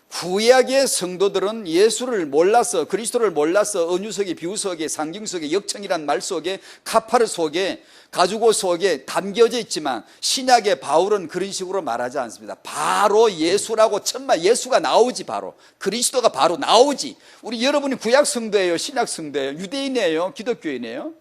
Speaker 1: 구약의 성도들은 예수를 몰라서, 그리스도를 몰라서 언유 속에, 비유 속에, 상징 속에, 역청이란 말 속에, 카파르 속에, 가죽옷 속에 담겨져 있지만 신약의 바울은 그런 식으로 말하지 않습니다. 바로 예수라고 예수가 나오지. 바로 그리스도가 바로 나오지. 우리 여러분이 구약 성도예요, 신약 성도예요, 유대인이에요, 기독교인이에요?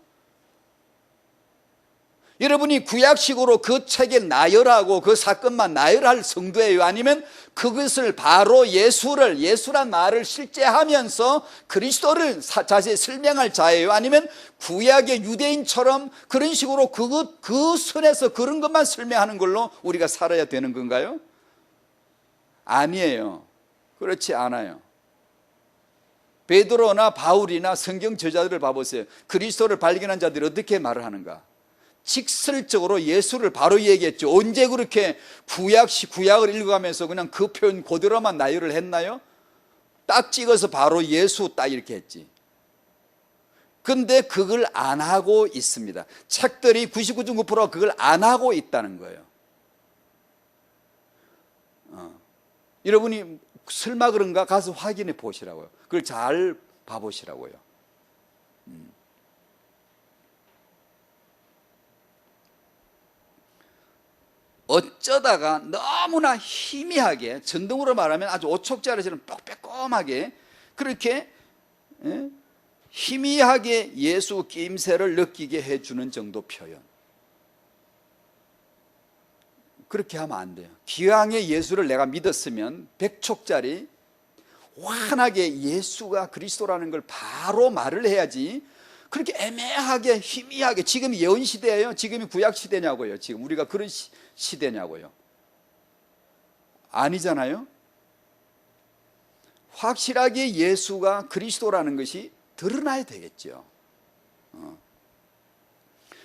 Speaker 1: 여러분이 구약식으로 그 책을 나열하고 그 사건만 나열할 성도예요? 아니면 그것을 바로 예수란 말을 실제하면서 그리스도를 자세히 설명할 자예요? 아니면 구약의 유대인처럼 그런 식으로 그 선에서 그런 것만 설명하는 걸로 우리가 살아야 되는 건가요? 아니에요. 그렇지 않아요. 베드로나 바울이나 성경 저자들을 봐보세요. 그리스도를 발견한 자들이 어떻게 말을 하는가? 직설적으로 예수를 바로 얘기했죠. 언제 그렇게 구약을 읽어가면서 그냥 그 표현 그대로만 나열을 했나요? 딱 찍어서 바로 예수 딱 이렇게 했지. 근데 그걸 안 하고 있습니다. 책들이 99.9%가 그걸 안 하고 있다는 거예요. 여러분이 설마 그런가 가서 확인해 보시라고요. 그걸 잘 봐보시라고요. 어쩌다가 너무나 희미하게, 전등으로 말하면 아주 오촉자리처럼 빽빽꼼하게 그렇게 희미하게 예수 낌새를 느끼게 해주는 정도 표현. 그렇게 하면 안 돼요. 기왕에 예수를 내가 믿었으면 100촉짜리 환하게 예수가 그리스도라는 걸 바로 말을 해야지. 그렇게 애매하게 희미하게, 지금 예언시대예요? 지금이 구약시대냐고요? 지금 우리가 그런 시대냐고요? 아니잖아요. 확실하게 예수가 그리스도라는 것이 드러나야 되겠죠.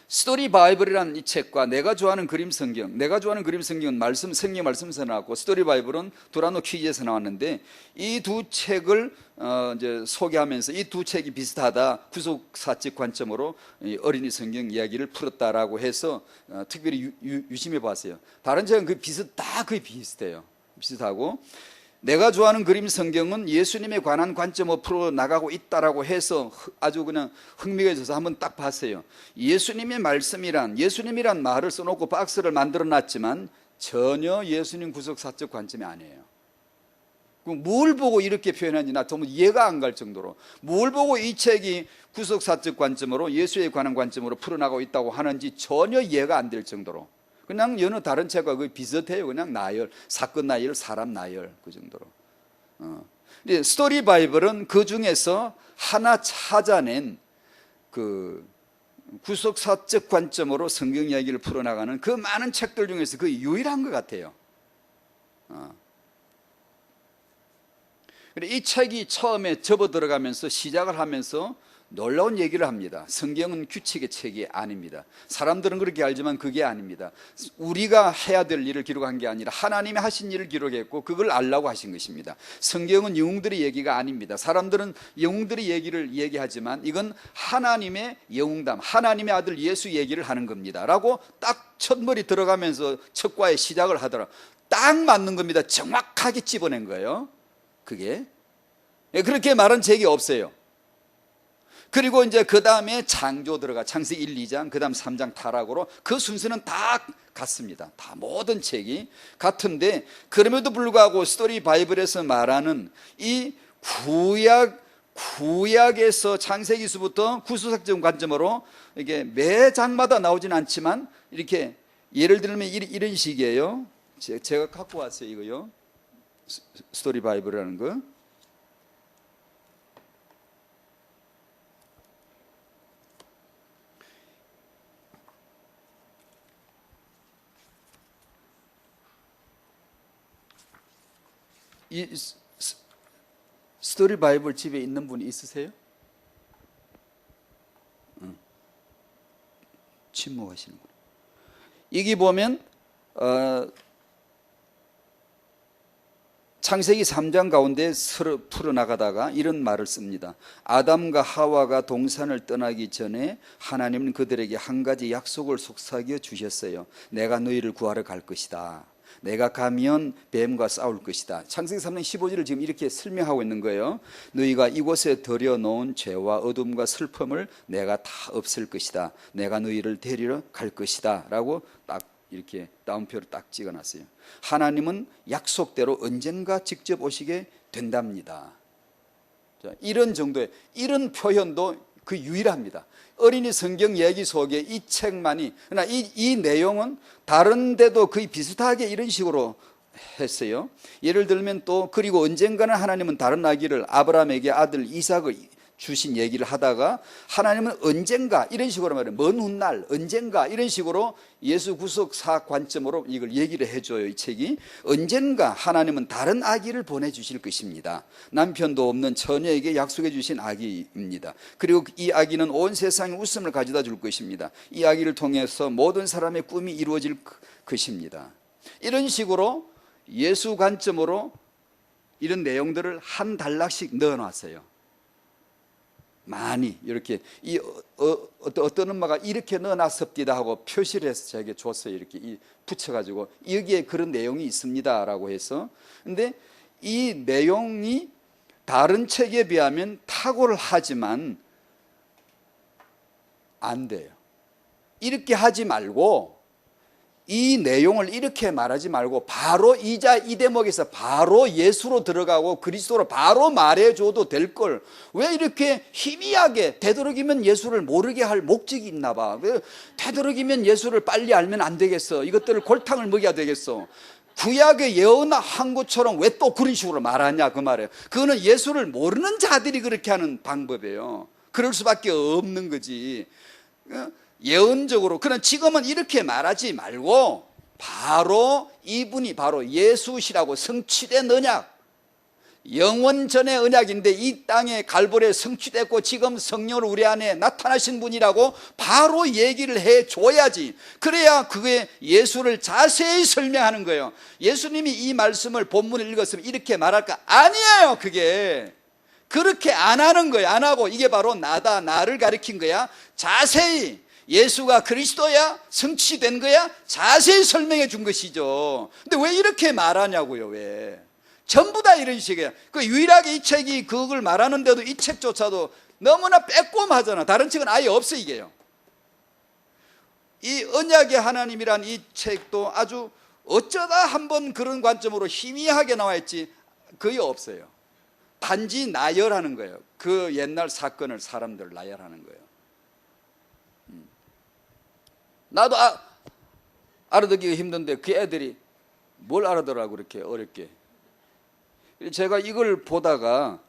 Speaker 1: 스토리 바이블이라는 이 책과 내가 좋아하는 그림 성경, 내가 좋아하는 그림 성경은 성경 말씀에서 나왔고, 스토리 바이블은 두라노 퀴즈에서 나왔는데, 이 두 책을 이제 소개하면서 이 두 책이 비슷하다, 구속사적 관점으로 어린이 성경 이야기를 풀었다라고 해서 특별히 유심해 봤어요. 다른 책은 다 거의 비슷해요. 비슷하고, 내가 좋아하는 그림 성경은 예수님에 관한 관점으로 풀어나가고 있다라고 해서 아주 그냥 흥미가 있어서 한번 딱 봤어요. 예수님의 말씀이란, 예수님이란 말을 써놓고 박스를 만들어 놨지만 전혀 예수님 구속사적 관점이 아니에요. 뭘 보고 이렇게 표현하는지 나 정말 이해가 안 갈 정도로, 뭘 보고 이 책이 구속사적 관점으로 예수에 관한 관점으로 풀어나가고 있다고 하는지 전혀 이해가 안 될 정도로, 그냥 여느 다른 책과 거의 비슷해요. 그냥 나열, 사건 나열, 사람 나열, 그 정도로. 스토리 바이블은 그 중에서 하나 찾아낸 그 구속사적 관점으로 성경 이야기를 풀어나가는 그 많은 책들 중에서 그 유일한 것 같아요. 이 책이 처음에 접어 들어가면서 시작을 하면서 놀라운 얘기를 합니다. 성경은 규칙의 책이 아닙니다. 사람들은 그렇게 알지만 그게 아닙니다. 우리가 해야 될 일을 기록한 게 아니라 하나님이 하신 일을 기록했고 그걸 알라고 하신 것입니다. 성경은 영웅들의 얘기가 아닙니다. 사람들은 영웅들의 얘기를 얘기하지만 이건 하나님의 영웅담, 하나님의 아들 예수 얘기를 하는 겁니다 라고 딱 첫머리 들어가면서 첫 과에 시작을 하더라. 딱 맞는 겁니다. 정확하게 집어낸 거예요. 그게 그렇게 말한 책이 없어요. 그리고 이제 그 다음에 창조 들어가, 창세기 1, 2장, 그 다음 3장 타락으로 그 순서는 다 같습니다. 다 모든 책이 같은데, 그럼에도 불구하고 스토리 바이블에서 말하는 이 구약에서 창세기서부터 구속사적 관점으로 이게 매 장마다 나오진 않지만 이렇게 예를 들면 이런 식이에요. 제가 갖고 왔어요, 이거요. 스토리 바이블이라는 거. 이 스토리 바이블 집에 있는 분이 있으세요? 침묵하시는구나. 여기 보면 창세기 3장 가운데 서로 풀어나가다가 이런 말을 씁니다. 아담과 하와가 동산을 떠나기 전에 하나님은 그들에게 한 가지 약속을 속삭여 주셨어요. 내가 너희를 구하러 갈 것이다. 내가 가면 뱀과 싸울 것이다. 창세기 3장 15절을 지금 이렇게 설명하고 있는 거예요. 너희가 이곳에 들여놓은 죄와 어둠과 슬픔을 내가 다 없앨 것이다. 내가 너희를 데리러 갈 것이다 라고 딱 이렇게 다운표를 딱 찍어놨어요. 하나님은 약속대로 언젠가 직접 오시게 된답니다. 자, 이런 정도의, 이런 표현도 그 유일합니다. 어린이 성경 얘기 속에 이 책만이, 그러나 이 내용은 다른 데도 거의 비슷하게 이런 식으로 했어요. 예를 들면 또, 그리고 언젠가는 하나님은 다른 아기를 아브라함에게 아들 이삭을 주신 얘기를 하다가 하나님은 언젠가 이런 식으로 말해요. 먼 훗날 언젠가 이런 식으로 예수 구속사 관점으로 이걸 얘기를 해줘요. 이 책이 언젠가 하나님은 다른 아기를 보내주실 것입니다. 남편도 없는 처녀에게 약속해 주신 아기입니다. 그리고 이 아기는 온 세상에 웃음을 가져다 줄 것입니다. 이 아기를 통해서 모든 사람의 꿈이 이루어질 것입니다. 이런 식으로 예수 관점으로 이런 내용들을 한 단락씩 넣어놨어요. 많이 이렇게 어떤 엄마가 이렇게 넣어놨습니다 하고 표시를 해서 저에게 줬어요. 이렇게 붙여가지고 여기에 그런 내용이 있습니다라고 해서. 근데 이 내용이 다른 책에 비하면 탁월하지만 안 돼요. 이렇게 하지 말고, 이 내용을 이렇게 말하지 말고 바로 이 대목에서 바로 예수로 들어가고 그리스도로 바로 말해줘도 될 걸 왜 이렇게 희미하게, 되도록이면 예수를 모르게 할 목적이 있나 봐. 되도록이면 예수를 빨리 알면 안 되겠어. 이것들을 골탕을 먹여야 되겠어. 구약에 예언한 것처럼 왜 또 그런 식으로 말하냐 그 말이에요. 그거는 예수를 모르는 자들이 그렇게 하는 방법이에요. 그럴 수밖에 없는 거지. 예언적으로. 그럼 지금은 이렇게 말하지 말고 바로 이분이 바로 예수시라고, 성취된 언약, 영원 전의 언약인데 이 땅에 갈보리에 성취됐고 지금 성령으로 우리 안에 나타나신 분이라고 바로 얘기를 해줘야지. 그래야 그게 예수를 자세히 설명하는 거예요. 예수님이 이 말씀을 본문을 읽었으면 이렇게 말할까? 아니에요. 그게 그렇게 안 하는 거예요. 안 하고 이게 바로 나다, 나를 가리킨 거야. 자세히 예수가 그리스도야, 성취된 거야, 자세히 설명해 준 것이죠. 근데 왜 이렇게 말하냐고요. 왜 전부 다 이런 식이에요. 그 유일하게 이 책이 그걸 말하는데도 이 책조차도 너무나 빼꼼하잖아. 다른 책은 아예 없어. 이게요. 이 언약의 하나님이란 이 책도 아주 어쩌다 한번 그런 관점으로 희미하게 나와 있지 거의 없어요. 단지 나열하는 거예요. 그 옛날 사건을 사람들 나열하는 거예요. 나도 알아듣기가 힘든데 그 애들이 뭘 알아들으라고 그렇게 어렵게. 제가 이걸 보다가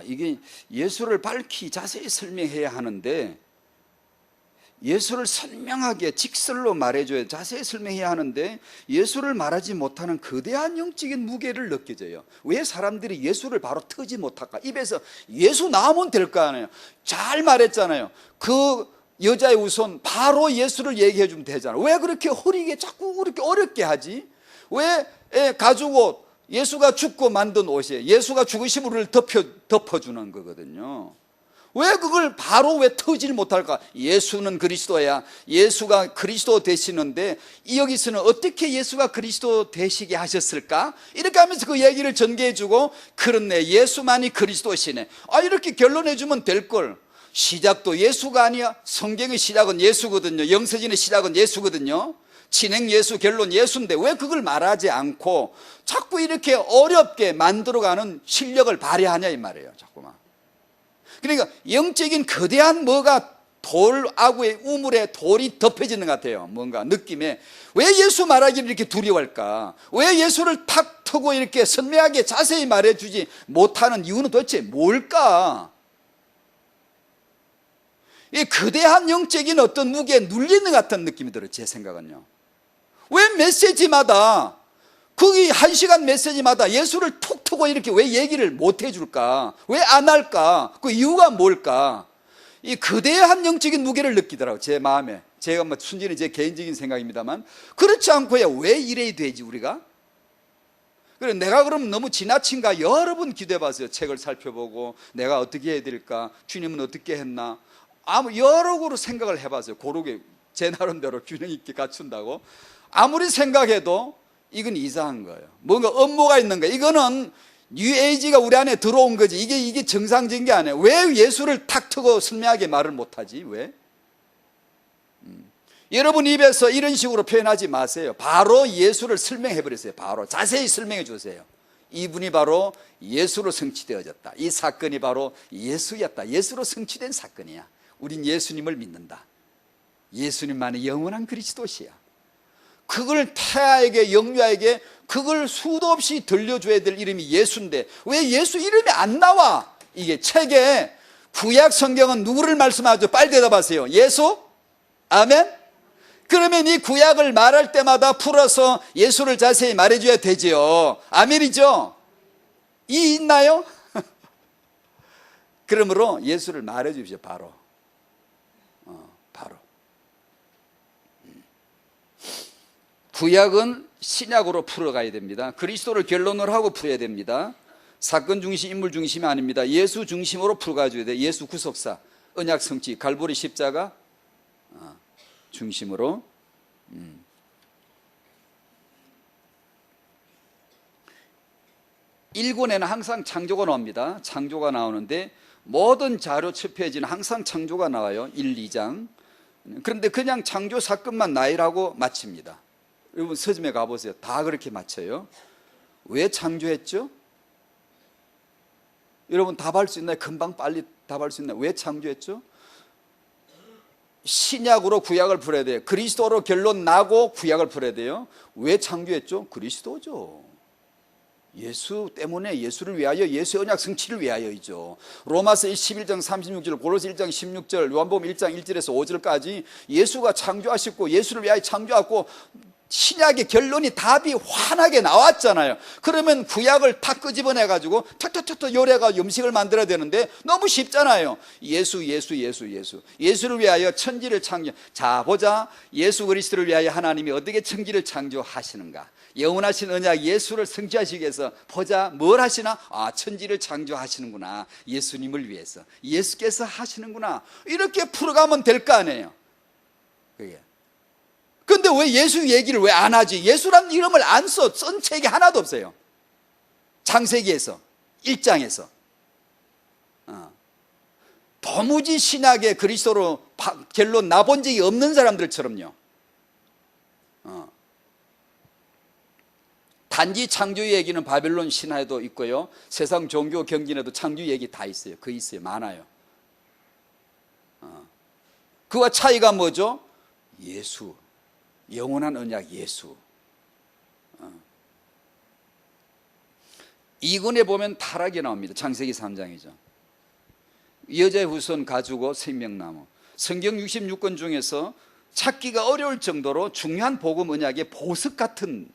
Speaker 1: 이게 예수를 밝히 자세히 설명해야 하는데, 예수를 선명하게 직설로 말해줘야, 자세히 설명해야 하는데 예수를 말하지 못하는 거대한 영적인 무게를 느껴져요. 왜 사람들이 예수를 바로 터지 못할까? 입에서 예수 나오면 될 거 아니에요. 잘 말했잖아요. 그 여자의 우선 바로 예수를 얘기해 주면 되잖아. 왜 그렇게 허리게 자꾸 그렇게 어렵게 하지? 왜 가죽옷, 예수가 죽고 만든 옷이에요. 예수가 죽으심을 덮어주는 거거든요. 왜 그걸 바로 왜 터질 못할까? 예수는 그리스도야. 예수가 그리스도 되시는데 여기서는 어떻게 예수가 그리스도 되시게 하셨을까? 이렇게 하면서 그 얘기를 전개해 주고, 그렇네, 예수만이 그리스도시네. 이렇게 결론해 주면 될 걸. 시작도 예수가 아니야. 성경의 시작은 예수거든요. 영서진의 시작은 예수거든요. 진행 예수, 결론 예수인데 왜 그걸 말하지 않고 자꾸 이렇게 어렵게 만들어가는 실력을 발휘하냐 이 말이에요. 자꾸만. 그러니까 영적인 거대한 뭐가 아구의 우물에 돌이 덮여지는 것 같아요. 뭔가 느낌에. 왜 예수 말하기를 이렇게 두려워할까? 왜 예수를 탁 트고 이렇게 선명하게 자세히 말해주지 못하는 이유는 도대체 뭘까? 이 거대한 영적인 어떤 무게에 눌리는 것 같은 느낌이 들어요. 제 생각은요. 왜 메시지마다, 거기 1시간 메시지마다 예수를 툭 트고 이렇게 왜 얘기를 못 해줄까? 왜 안 할까? 그 이유가 뭘까? 이 거대한 영적인 무게를 느끼더라고요. 제 마음에. 제가 순전히 제 개인적인 생각입니다만, 그렇지 않고야 왜 이래야 되지 우리가? 그래, 내가 그럼 너무 지나친가? 여러 번 기도해 봤어요. 책을 살펴보고 내가 어떻게 해야 될까? 주님은 어떻게 했나? 여러 구로 생각을 해봤어요. 고르게 제 나름대로 균형 있게 갖춘다고. 아무리 생각해도 이건 이상한 거예요. 뭔가 음모가 있는 거예요. 이거는 뉴에이지가 우리 안에 들어온 거지. 이게 정상적인 게 아니에요. 왜 예수를 탁 트고 선명하게 말을 못하지? 왜? 여러분 입에서 이런 식으로 표현하지 마세요. 바로 예수를 설명해 버렸어요. 바로 자세히 설명해 주세요. 이분이 바로 예수로 성취되어졌다. 이 사건이 바로 예수였다. 예수로 성취된 사건이야. 우린 예수님을 믿는다. 예수님만의 영원한 그리스도시야. 그걸 태아에게, 영유아에게 그걸 수도 없이 들려줘야 될 이름이 예수인데 왜 예수 이름이 안 나와? 이게 책에 구약 성경은 누구를 말씀하죠? 빨리 대답하세요. 예수? 아멘? 그러면 이 구약을 말할 때마다 풀어서 예수를 자세히 말해줘야 되지요. 아멘이죠? 이 있나요? 그러므로 예수를 말해주십시오. 바로. 바로. 구약은 신약으로 풀어가야 됩니다. 그리스도를 결론으로 하고 풀어야 됩니다. 사건 중심, 인물 중심이 아닙니다. 예수 중심으로 풀어가줘야 돼요. 예수 구속사, 언약 성취, 갈보리 십자가 중심으로. 1권에는 항상 창조가 나옵니다. 창조가 나오는데 모든 자료 첩혀지는 항상 창조가 나와요. 1, 2장. 그런데 그냥 창조 사건만 나열하고 마칩니다. 여러분 서점에 가보세요. 다 그렇게 마쳐요. 왜 창조했죠? 여러분 답할 수 있나요? 금방 빨리 답할 수 있나요? 왜 창조했죠? 신약으로 구약을 풀어야 돼요. 그리스도로 결론 나고 구약을 풀어야 돼요. 왜 창조했죠? 그리스도죠. 예수 때문에, 예수를 위하여, 예수의 언약 성취를 위하여이죠. 로마서 11장 36절, 골로새 1장 16절, 요한복음 1장 1절에서 5절까지 예수가 창조하셨고 예수를 위하여 창조하고 신약의 결론이 답이 환하게 나왔잖아요. 그러면 구약을 다 끄집어내가지고 탁탁탁탁 요래가 음식을 만들어야 되는데 너무 쉽잖아요. 예수를 위하여 천지를 창조. 자 보자, 예수 그리스도를 위하여 하나님이 어떻게 천지를 창조하시는가. 영원하신 언약 예수를 성취하시기 위해서 보자, 뭘 하시나? 천지를 창조하시는구나. 예수님을 위해서 예수께서 하시는구나. 이렇게 풀어가면 될 거 아니에요. 그게. 근데 왜 예수 얘기를 왜 안 하지? 예수란 이름을 안 써. 쓴 책이 하나도 없어요. 창세기에서, 1장에서. 도무지 신약의 그리스도로 결론 나본 적이 없는 사람들처럼요. 단지 창조 얘기는 바벨론 신화에도 있고요. 세상 종교 경진에도 창조 얘기 다 있어요. 그 있어요. 많아요. 그와 차이가 뭐죠? 예수. 영원한 언약 예수. 이권에 보면 타락이 나옵니다. 창세기 3장이죠. 여자의 후손 가지고 생명나무. 성경 66권 중에서 찾기가 어려울 정도로 중요한 복음 언약의 보석 같은,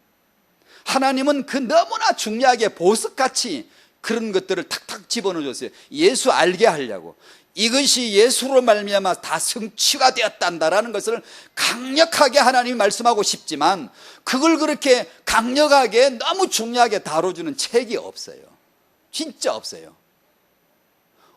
Speaker 1: 하나님은 그 너무나 중요하게 보석같이 그런 것들을 탁탁 집어넣어 줬어요. 예수 알게 하려고. 이것이 예수로 말미암아 다 성취가 되었단다라는 것을 강력하게 하나님이 말씀하고 싶지만 그걸 그렇게 강력하게 너무 중요하게 다뤄주는 책이 없어요. 진짜 없어요.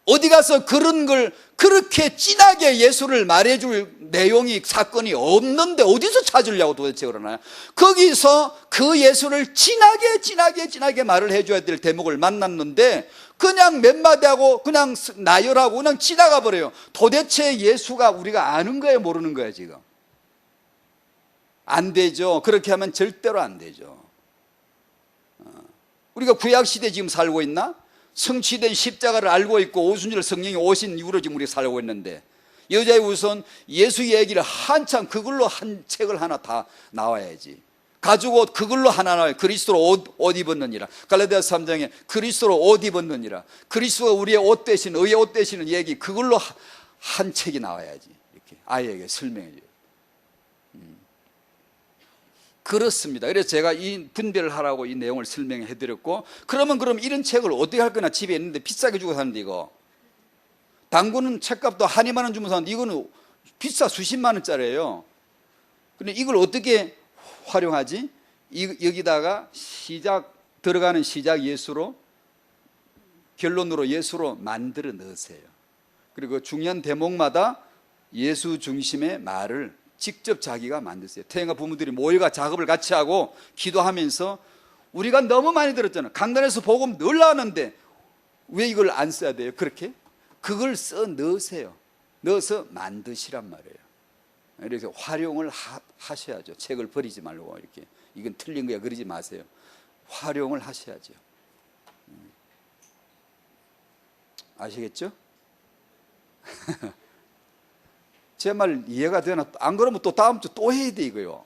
Speaker 1: 어디 가서 그런 걸 그렇게 진하게 예수를 말해줄 내용이, 사건이 없는데 어디서 찾으려고 도대체 그러나요? 거기서 그 예수를 진하게 말을 해줘야 될 대목을 만났는데 그냥 몇 마디 하고 그냥 나열하고 그냥 지나가 버려요. 도대체 예수가 우리가 아는 거예요, 모르는 거예요 지금? 안 되죠. 그렇게 하면 절대로 안 되죠. 우리가 구약시대 지금 살고 있나? 성취된 십자가를 알고 있고 오순절 성령이 오신 이후로 지금 우리가 살고 있는데 여자의 우선 예수 얘기를 한참 그걸로 한 책을 하나 다 나와야지. 가죽옷 그걸로 하나 나와요. 그리스도로 옷 입었느니라. 갈라디아서 3장에 그리스도로 옷 입었느니라. 그리스도가 우리의 옷 대신, 의의 옷 대신은 얘기, 그걸로 한 책이 나와야지. 이렇게 아이에게 설명해 줘요. 그렇습니다. 그래서 제가 이 분별을 하라고 이 내용을 설명해 드렸고, 그럼 이런 책을 어떻게 할 거나, 집에 있는데 비싸게 주고 사는데 이거 당구는 책값도 한 2만 원 주면 사는데 이거는 비싸 수십만 원짜리예요. 근데 이걸 어떻게 활용하지? 여기다가 들어가는 시작 예수로, 결론으로 예수로 만들어 넣으세요. 그리고 중요한 대목마다 예수 중심의 말을 직접 자기가 만드세요. 태영아 부모들이 모여가 작업을 같이 하고 기도하면서, 우리가 너무 많이 들었잖아요. 강단에서 복음 늘 나왔는데 왜 이걸 안 써야 돼요? 그렇게 그걸 써 넣으세요. 넣어서 만드시란 말이에요. 이렇게 활용을 하셔야죠. 책을 버리지 말고 이렇게 이건 틀린 거야 그러지 마세요. 활용을 하셔야죠. 아시겠죠? 제 말 이해가 되나? 안 그러면 또 다음 주 또 해야 돼 이거요.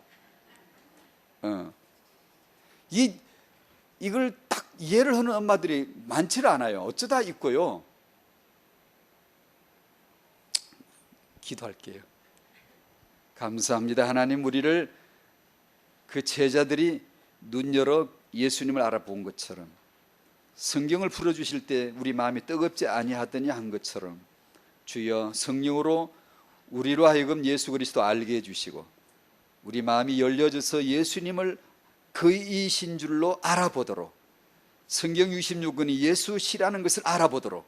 Speaker 1: 이걸 딱 이해를 하는 엄마들이 많지를 않아요. 어쩌다 있고요. 기도할게요. 감사합니다. 하나님, 우리를 그 제자들이 눈 열어 예수님을 알아본 것처럼, 성경을 풀어주실 때 우리 마음이 뜨겁지 아니하더니 한 것처럼, 주여 성령으로 우리로 하여금 예수 그리스도 알게 해주시고 우리 마음이 열려져서 예수님을 그이신 줄로 알아보도록, 성경 66권이 예수시라는 것을 알아보도록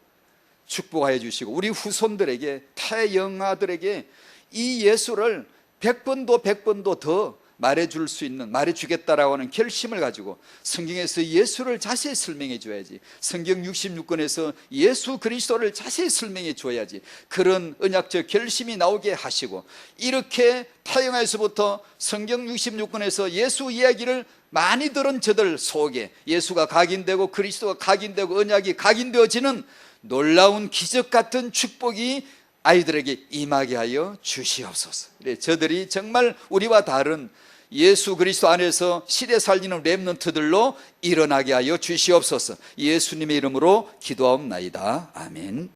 Speaker 1: 축복하여 주시고, 우리 후손들에게, 태영아들에게 이 예수를 100번도 100번도 더 말해줄 수 있는, 말해주겠다라고 하는 결심을 가지고 성경에서 예수를 자세히 설명해 줘야지, 성경 66권에서 예수 그리스도를 자세히 설명해 줘야지, 그런 언약적 결심이 나오게 하시고, 이렇게 타영에서부터 성경 66권에서 예수 이야기를 많이 들은 저들 속에 예수가 각인되고 그리스도가 각인되고 언약이 각인되어지는 놀라운 기적 같은 축복이 아이들에게 임하게 하여 주시옵소서. 저들이 정말 우리와 다른 예수 그리스도 안에서 시대 살리는 렘넌트들로 일어나게 하여 주시옵소서. 예수님의 이름으로 기도하옵나이다. 아멘.